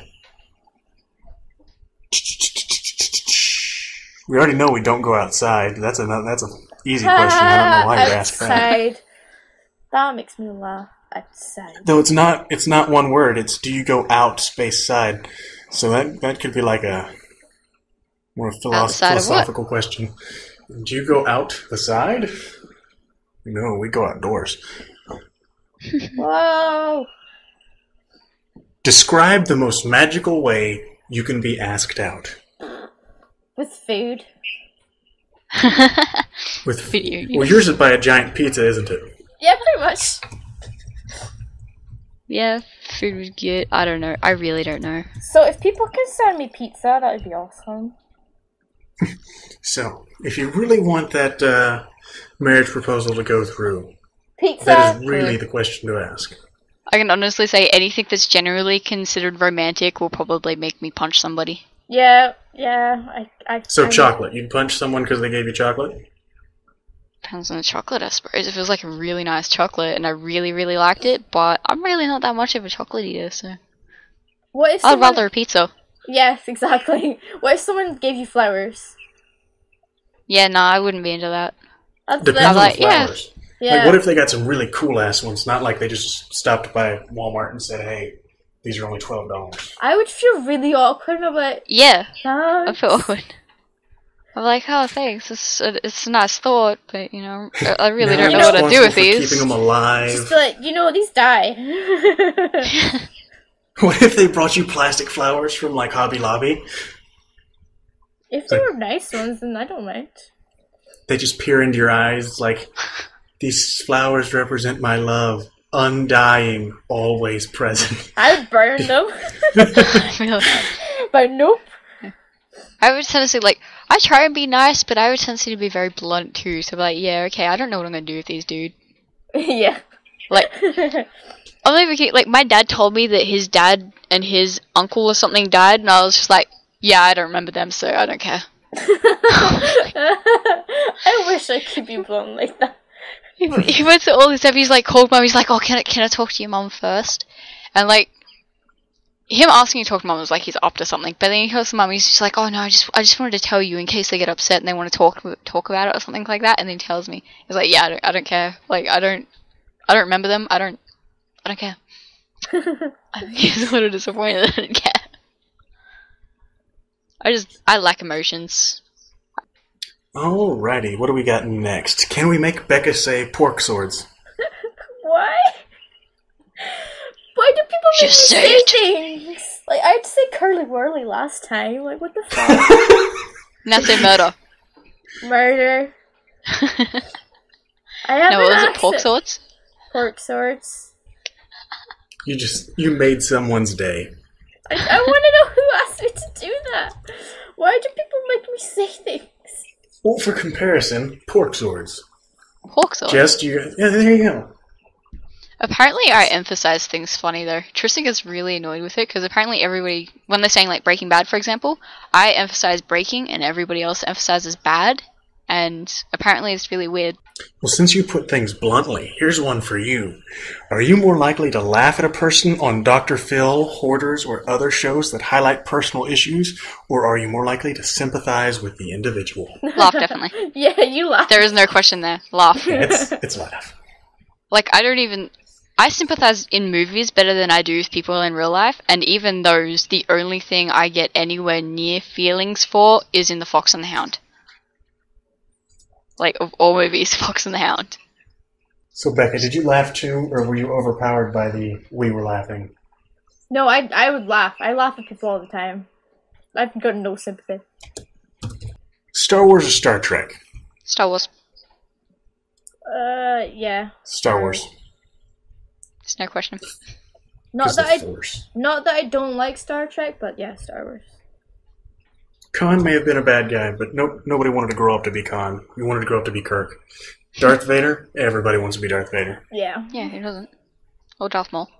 We already know we don't go outside. That's an easy question. I don't know why you're asking that. Outside. That makes me laugh. Outside. Though it's not one word. It's do you go out space side. So that could be like a more philosophical question. Do you go out the side? No, we go outdoors. Whoa! Describe the most magical way you can be asked out. With food. With well, yours is by a giant pizza, isn't it? Yeah, pretty much. Yeah, food would get. I don't know. I really don't know. So if people can send me pizza, that would be awesome. So, if you really want that marriage proposal to go through, Pizza. that is really the question to ask. I can honestly say anything that's generally considered romantic will probably make me punch somebody. Yeah. So chocolate. You'd punch someone because they gave you chocolate? Depends on the chocolate, I suppose. If it was like a really nice chocolate and I really, really liked it, but I'm really not that much of a chocolate eater, so... What if I'd rather a pizza. Yes, exactly. What if someone gave you flowers? Yeah, no, I wouldn't be into that. Depends on the flowers. Yeah. Like, what if they got some really cool-ass ones? Not like they just stopped by Walmart and said, hey, these are only $12. I would feel really awkward about Yeah, that. I feel awkward. I'm like, oh, thanks. It's a nice thought, but, you know, I really don't know what to do with these. Keeping them alive. Just like, these die. What if they brought you plastic flowers from, like, Hobby Lobby? If they were nice ones, then I don't mind. They just peer into your eyes like, these flowers represent my love. Undying, always present. I would burn them. But nope. I would tend to say, like, I try and be nice, but I would tend to be very blunt too. So, like, yeah, okay, I don't know what I'm gonna do with these, dude. Yeah. Like, I'm not even kidding. Like, my dad told me that his dad and his uncle or something died, and I was just like, yeah, I don't remember them, so I don't care. I wish I could be blunt like that. He went to all this stuff. He's like, called mum. He's like, oh, can I talk to your mum first? And like, him asking to talk to mum was like he's up to something. But then he goes to mum. He's just like, oh no, I just wanted to tell you in case they get upset and they want to talk about it or something like that. And then he tells me, he's like, yeah, I don't care. Like, I don't remember them. I don't care. He's a little disappointed that I didn't care. I lack emotions. Alrighty, what do we got next? Can we make Becca say pork swords? Why? Why Why do people make me Just say say it. things? Like, I had to say curly whirly last time. Like, what the fuck? Now say murder. Murder. I have No, an what was it? accent. Pork swords? Pork swords. You made someone's day. I want to know who asked me to do that. Why do people make me say things? Well, for comparison, pork swords. Pork swords. Just yeah, there you go. Apparently, I emphasize things funny though. Tristan gets really annoyed with it because apparently everybody, when they're saying like Breaking Bad, for example, I emphasize breaking and everybody else emphasizes bad, and apparently it's really weird. Well, since you put things bluntly, here's one for you. Are you more likely to laugh at a person on Dr. Phil, Hoarders, or other shows that highlight personal issues, or are you more likely to sympathize with the individual? Laugh, definitely. Yeah, you laugh. There is no question there. Laugh. Yeah, it's laugh. Like, I sympathize in movies better than I do with people in real life, and even those, the only thing I get anywhere near feelings for is in The Fox and the Hound. Like, of all movies, Fox and the Hound. So, Becca, did you laugh too, or were you overpowered by the we were laughing? No, I would laugh. I laugh at people all the time. I've got no sympathy. Star Wars or Star Trek? Star Wars. Yeah. Star Wars. There's no question. Not The that Force. not that I don't like Star Trek, but yeah, Star Wars. Khan may have been a bad guy, but nobody wanted to grow up to be Khan. We wanted to grow up to be Kirk. Darth Vader? Everybody wants to be Darth Vader. Yeah. Yeah, who doesn't? Or Darth Maul.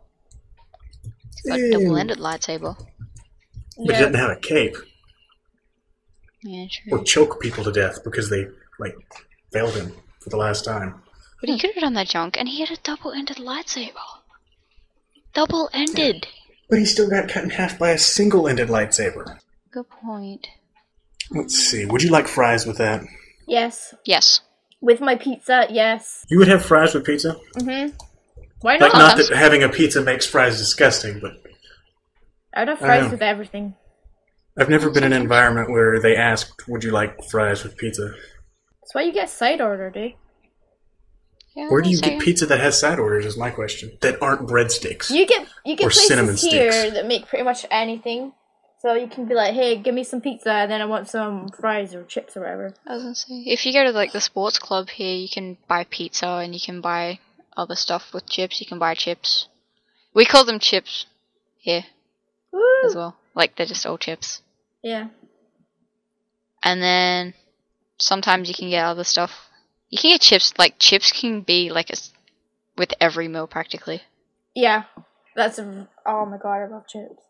He's got a double-ended lightsaber. But he didn't have a cape. Yeah, true. Or choke people to death because they, failed him for the last time. But he could have done that junk, and he had a double-ended lightsaber. Double-ended. But he still got cut in half by a single-ended lightsaber. Good point. Let's see. Would you like fries with that? Yes. Yes. With my pizza, yes. You would have fries with pizza? Mhm. Why Like, not? not that having a pizza makes fries disgusting, but I'd have I fries know. with everything. I've never been in an environment where they asked, would you like fries with pizza? That's why you get side order, dude. Yeah, Where do you I'll get say. pizza that has side orders is my question. That aren't breadsticks. You get Or cinnamon places here sticks. that make pretty much anything. So you can be like, hey, give me some pizza, and then I want some fries or chips or whatever. I was gonna say, if you go to the sports club here, you can buy pizza and you can buy other stuff with chips. You can buy chips. We call them chips here Woo! as well. Like, they're just all chips. Yeah. And then sometimes you can get other stuff. You can get chips. Like, chips can be with every meal practically. Yeah. Oh my god, I love chips.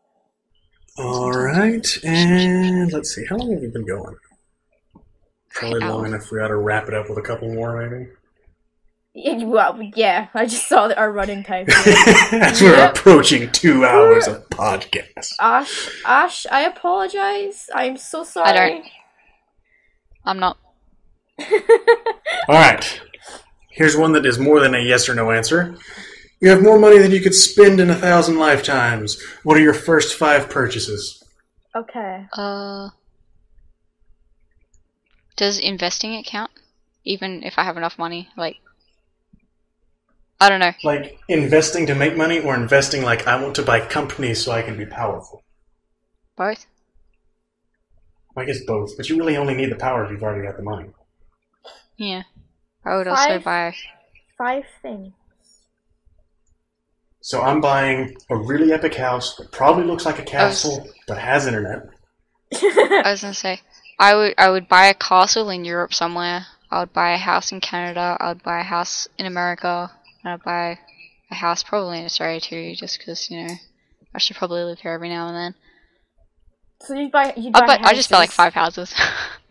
Alright, and let's see. How long have we been going? Probably long enough we ought to wrap it up with a couple more, maybe? Well, yeah, I just saw that our running time. As we're approaching 2 hours of podcast. Ash, I apologize. I'm so sorry. I'm not. Alright. Here's one that is more than a yes or no answer. You have more money than you could spend in 1,000 lifetimes. What are your first 5 purchases? Okay. Does investing it count? Even if I have enough money? Like, I don't know. Like, investing to make money, or investing like, I want to buy companies so I can be powerful? Both? I guess both, but you really only need the power if you've already got the money. Yeah. I would also Five? buy... 5 things. So I'm buying a really epic house that probably looks like a castle, but has internet. I was gonna say, I would buy a castle in Europe somewhere. I would buy a house in Canada. I would buy a house in America. And I'd buy a house probably in Australia too, just because, I should probably live here every now and then. So you buy I just buy like 5 houses.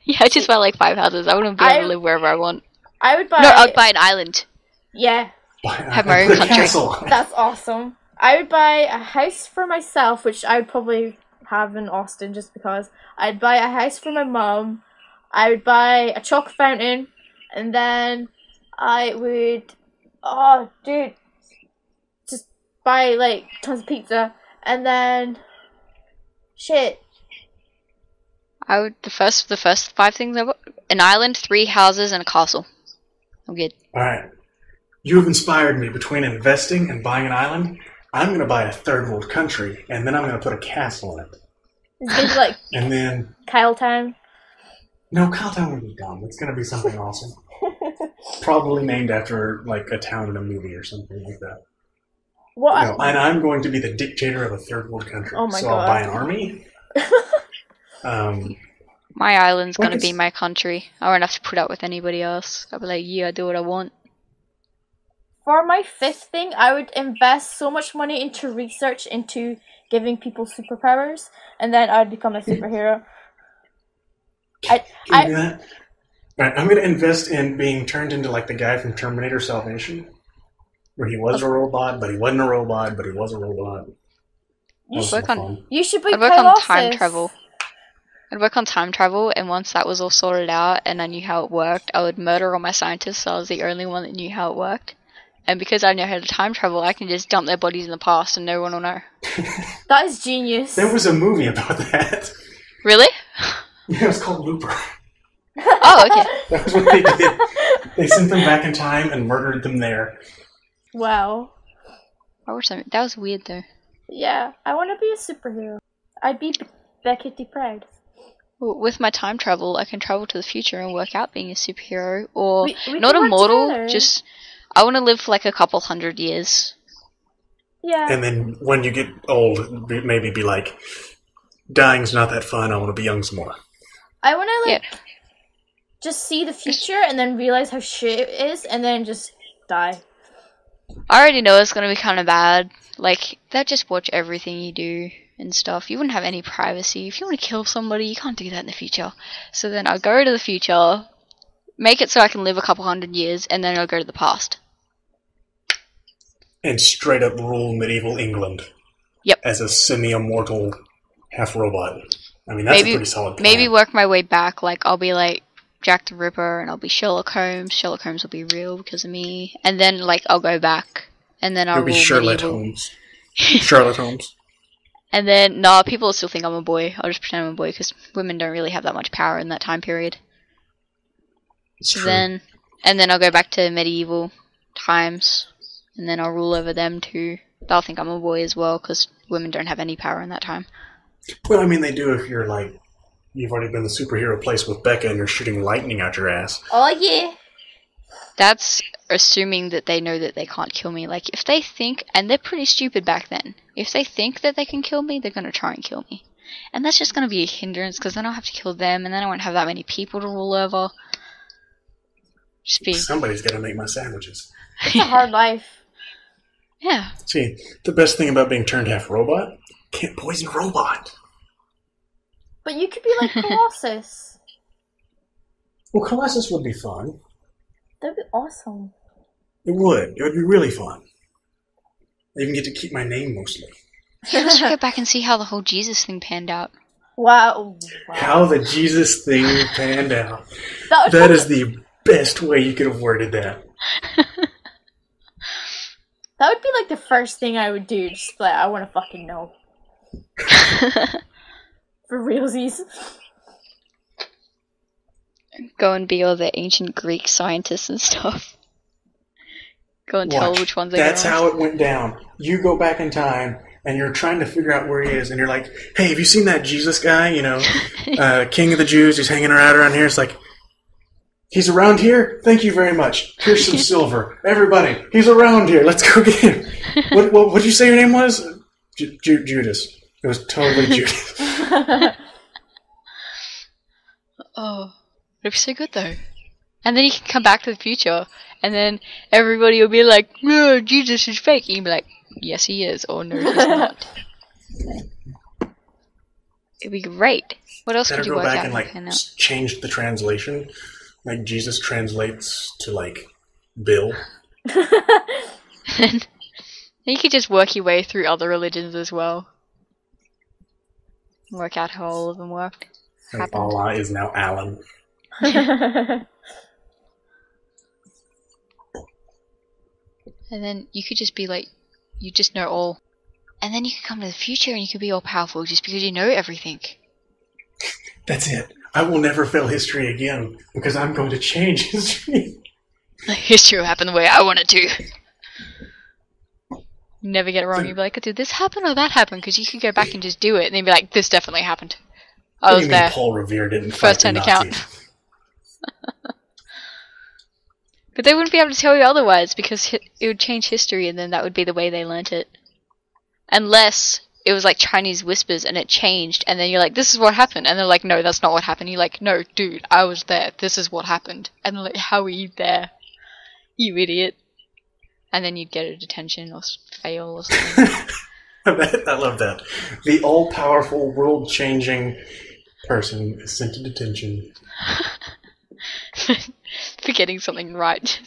Yeah, I just buy like 5 houses. I wouldn't be able to live wherever I want. I would buy... No, I'd buy an island. Yeah. Have my own country. Castle. That's awesome. I would buy a house for myself, which I would probably have in Austin just because. I'd buy a house for my mom. I would buy a chalk fountain. And then I would... Oh, dude. Just buy, tons of pizza. And then... Shit. The first 5 things I bought: an island, 3 houses, and a castle. I'm good. Alright. You have inspired me between investing and buying an island. I'm going to buy a third world country, and then I'm going to put a castle in it. It's gonna be like And then... Kyle Town. No, Kyle Town would be dumb. It's going to be something awesome. Probably named after, like, a town in a movie or something like that. What? No, and I'm going to be the dictator of a third world country. Oh my so God. I'll buy an army. My island's Like gonna be my country. I won't have to put up with anybody else. I'll be like, yeah, I do what I want. For my 5th thing, I would invest so much money into research into giving people superpowers, and then I'd become a superhero. Can you do that? Right, I'm going to invest in being turned into like the guy from Terminator Salvation, where he was a robot, but he wasn't a robot, but he was a robot. You That was should- fun. You should be I'd work on Colossus. time travel. I'd work on time travel, and once that was all sorted out and I knew how it worked, I would murder all my scientists so I was the only one that knew how it worked. And because I know how to time travel, I can just dump their bodies in the past and no one will know. That is genius. There was a movie about that. Really? Yeah, it was called Looper. Oh, okay. That was what they did. They sent them back in time and murdered them there. Wow. I wish that was weird though. Yeah, I want to be a superhero. I'd be Becca Proud. Well, with my time travel, I can travel to the future and work out being a superhero, or We not can work immortal. together. Just I want to live for like a couple 100 years. Yeah. And then when you get old, maybe be like, dying's not that fun, I want to be young some more. I want to just see the future and then realize how shit it is and then just die. I already know it's gonna be kind of bad. Like, they'll just watch everything you do and stuff. You wouldn't have any privacy. If you want to kill somebody, you can't do that in the future. So then I'll go to the future, make it so I can live a couple 100 years, and then I'll go to the past. And straight up rule medieval England. Yep. As a semi-immortal half-robot. I mean, that's a pretty solid plan. Maybe work my way back. Like, I'll be like Jack the Ripper, and I'll be Sherlock Holmes. Sherlock Holmes will be real because of me. And then, like, I'll go back, and then I'll You'll be rule Sherlock medieval. Holmes. Sherlock Holmes. And then, nah, people will still think I'm a boy. I'll just pretend I'm a boy because women don't really have that much power in that time period. It's So true. then, and then I'll go back to medieval times, and then I'll rule over them too. They'll think I'm a boy as well because women don't have any power in that time. Well, I mean, they do if you're like, you've already been the superhero place with Becca and you're shooting lightning out your ass. Oh, yeah. That's assuming that they know that they can't kill me. Like, if they think, and they're pretty stupid back then, if they think that they can kill me, they're going to try and kill me. And that's just going to be a hindrance because then I'll have to kill them, and then I won't have that many people to rule over. Just be... Somebody's got to make my sandwiches. It's a hard life. Yeah. See, the best thing about being turned half robot, can't poison a robot. But you could be like Colossus. Well, Colossus would be fun. That'd be awesome. It would. It would be really fun. I even get to keep my name mostly. Yeah, let's go back and see how the whole Jesus thing panned out. Wow. How the Jesus thing panned out. That That is the best way you could have worded that. That would be like the first thing I would do. Just like, I want to fucking know. For realsies. Go and be all the ancient Greek scientists and stuff. Go and tell Watch. which ones they That's how it went down. You go back in time, and you're trying to figure out where he is, and you're like, hey, have you seen that Jesus guy, you know, King of the Jews, who's hanging around here? It's like, he's around here? Thank you very much. Here's some silver. Everybody, he's around here. Let's go get him. What did you say your name was? Judas. It was totally Judas. Oh, it'd be so good though. And then you can come back to the future, and then everybody will be like, "No, Jesus is fake." And you'll be like, "Yes, he is," or "No, he's not." It'd be great. What else Better could you go work back out? and like and out? change the translation. Like Jesus translates to like Bill. And you could just work your way through other religions as well. Work out how all of them worked. And Happened. Allah is now Alan. And then you could just be like, you just know all. And then you could come to the future and you could be all powerful just because you know everything. That's it. I will never fail history again because I'm going to change history. History will happen the way I want it to. Never get it wrong. You'd be like, did this happen or that happen? Because you could go back and just do it, and then be like, this definitely happened. I was there. Paul Revere didn't First fight the hand Nazis. account. But they wouldn't be able to tell you otherwise, because it would change history, and then that would be the way they learnt it. Unless it was like Chinese whispers, and it changed, and then you're like, this is what happened. And they're like, no, that's not what happened. You're like, no, dude, I was there. This is what happened. And they're like, how were you there? You idiot. And then you'd get a detention or fail or something. I love that. The all-powerful, world-changing person is sent to detention. For getting something right.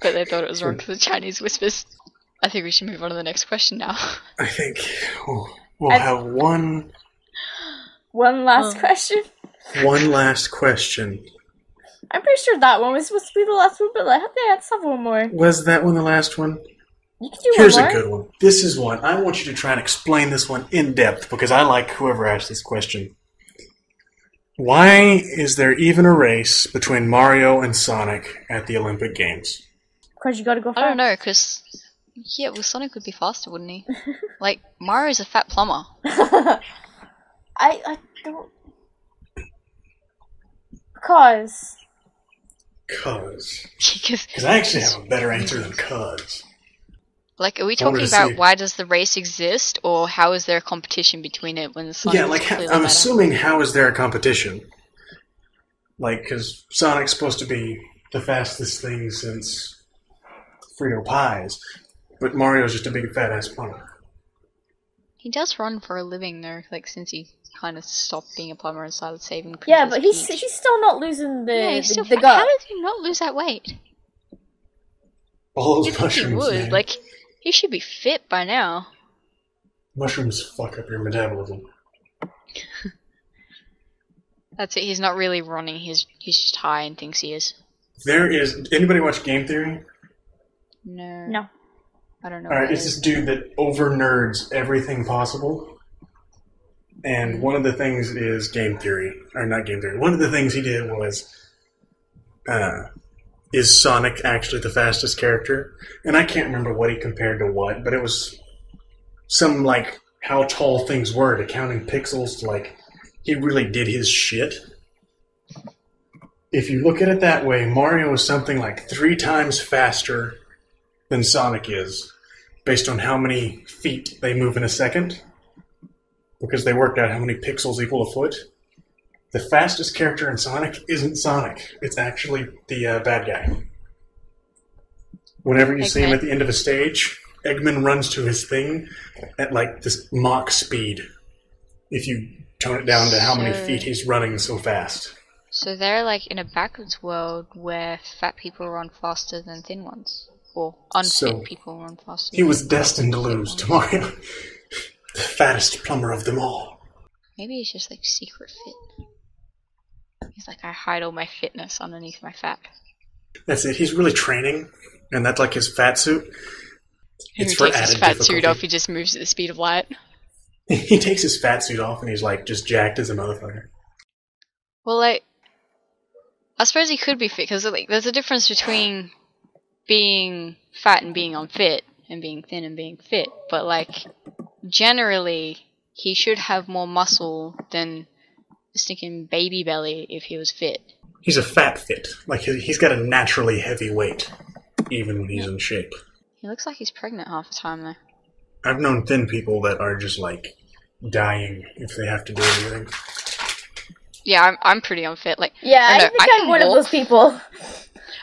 But they thought it was wrong because of Chinese whispers. I think we should move on to the next question now. I think we'll have one last question. One last question. I'm pretty sure that one was supposed to be the last one, but let's have one more. Was that one the last one? You can do Here's one more. a good one. This is one. I want you to try and explain this one in depth, because I like whoever asked this question. Why is there even a race between Mario and Sonic at the Olympic Games? Because you gotta go fast. I don't know, because... Yeah, well, Sonic would be faster, wouldn't he? Like, Mario's a fat plumber. I don't... Because I actually have a better answer than cuz. Like, are we talking about why does the race exist, or how is there a competition between it when the Sonic Yeah, like, I'm assuming how is there a competition? Like, because Sonic's supposed to be the fastest thing since Frito Pies, but Mario's just a big fat-ass plumber. He does run for a living, though, like, since he kind of stopped being a plumber and started saving Princess Yeah, but Peach. he's still not losing the gut. How did he not lose that weight? All those You'd think mushrooms, he would. man. Like, he should be fit by now. Mushrooms fuck up your metabolism. That's it, he's not really running, he's just high and thinks he is. Anybody watch Game Theory? No. I don't know. Alright, it's this dude that over-nerds everything possible. And one of the things is Game Theory. Or not Game Theory. One of the things he did was... is Sonic actually the fastest character? And I can't remember what he compared to what, but it was some, like, how tall things were to counting pixels to, like, he really did his shit. If you look at it that way, Mario is something like 3 times faster than Sonic is, based on how many feet they move in a second, because they worked out how many pixels equal a foot. The fastest character in Sonic isn't Sonic. It's actually the bad guy. Whenever you see him at the end of a stage, Eggman runs to his thing at like this Mach speed. If you tone it down to how many feet he's running so fast. So they're like in a backwards world where fat people run faster than thin ones. Or unfit people run faster. He was destined to lose to Mario. The fattest plumber of them all. Maybe he's just like secret fit. He's like, I hide all my fitness underneath my fat. That's it. He's really training, and that's like his fat suit. He takes his fat suit off, he just moves at the speed of light. He takes his fat suit off, and he's like just jacked as a motherfucker. Well, like, I suppose he could be fit, because like, there's a difference between being fat and being unfit, and being thin and being fit. But like, generally, he should have more muscle than a stinking baby belly if he was fit. He's a fat fit. Like, he's got a naturally heavy weight, even when he's in shape. He looks like he's pregnant half the time, though. I've known thin people that are just, like, dying if they have to do anything. Yeah, I'm pretty unfit. Like, yeah, I think I'm one of those people.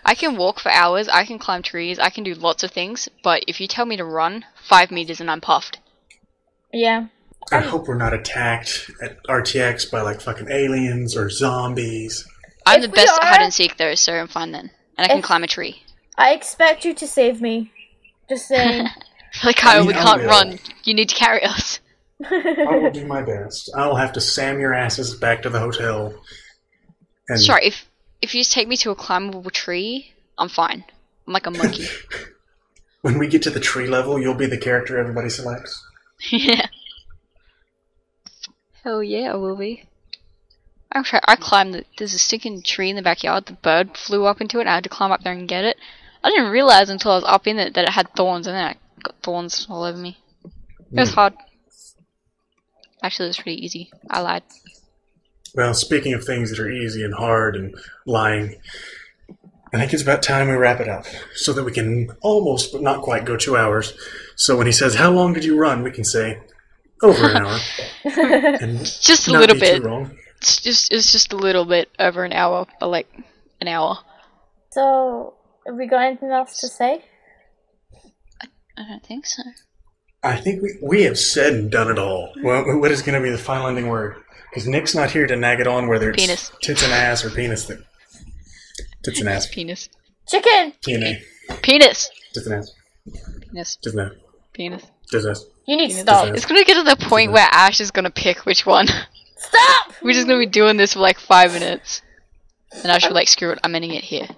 I can walk for hours, I can climb trees, I can do lots of things, but if you tell me to run 5 meters and I'm puffed. Yeah. I hope we're not attacked at RTX by, like, fucking aliens or zombies. I'm the best at hide and seek, though, so I'm fine then. And I can climb a tree. I expect you to save me. Just saying. Like, Kyle, we can't run. You need to carry us. I will do my best. I'll have to Sam your asses back to the hotel. And sorry, if you just take me to a climbable tree, I'm fine. I'm like a monkey. When we get to the tree level, you'll be the character everybody selects. Yeah. Hell yeah, I will be. I climbed there's a stinking tree in the backyard, the bird flew up into it, and I had to climb up there and get it. I didn't realize until I was up in it that it had thorns, and then I got thorns all over me. It was hard. Actually, it was pretty easy. I lied. Well, speaking of things that are easy and hard and lying, I think it's about time we wrap it up so that we can almost, but not quite, go 2 hours. So when he says, "How long did you run?" we can say, "Over an hour." And just a not little be bit. too wrong. It's just a little bit over an hour, but like an hour. So, have we got anything else to say? I don't think so. I think we have said and done it all. Well, what is going to be the final ending word? Because Nick's not here to nag it on whether it's Penis. tits and ass or penis. Tits and ass. Penis. Chicken! TNA. Penis. Tits and ass. Penis. Tits and ass. Penis. Tits and ass. You need to Penis. stop. It's gonna get to the point where Ash is gonna pick which one. Stop! We're just gonna be doing this for like 5 minutes. And Ash will be like, screw it, I'm ending it here.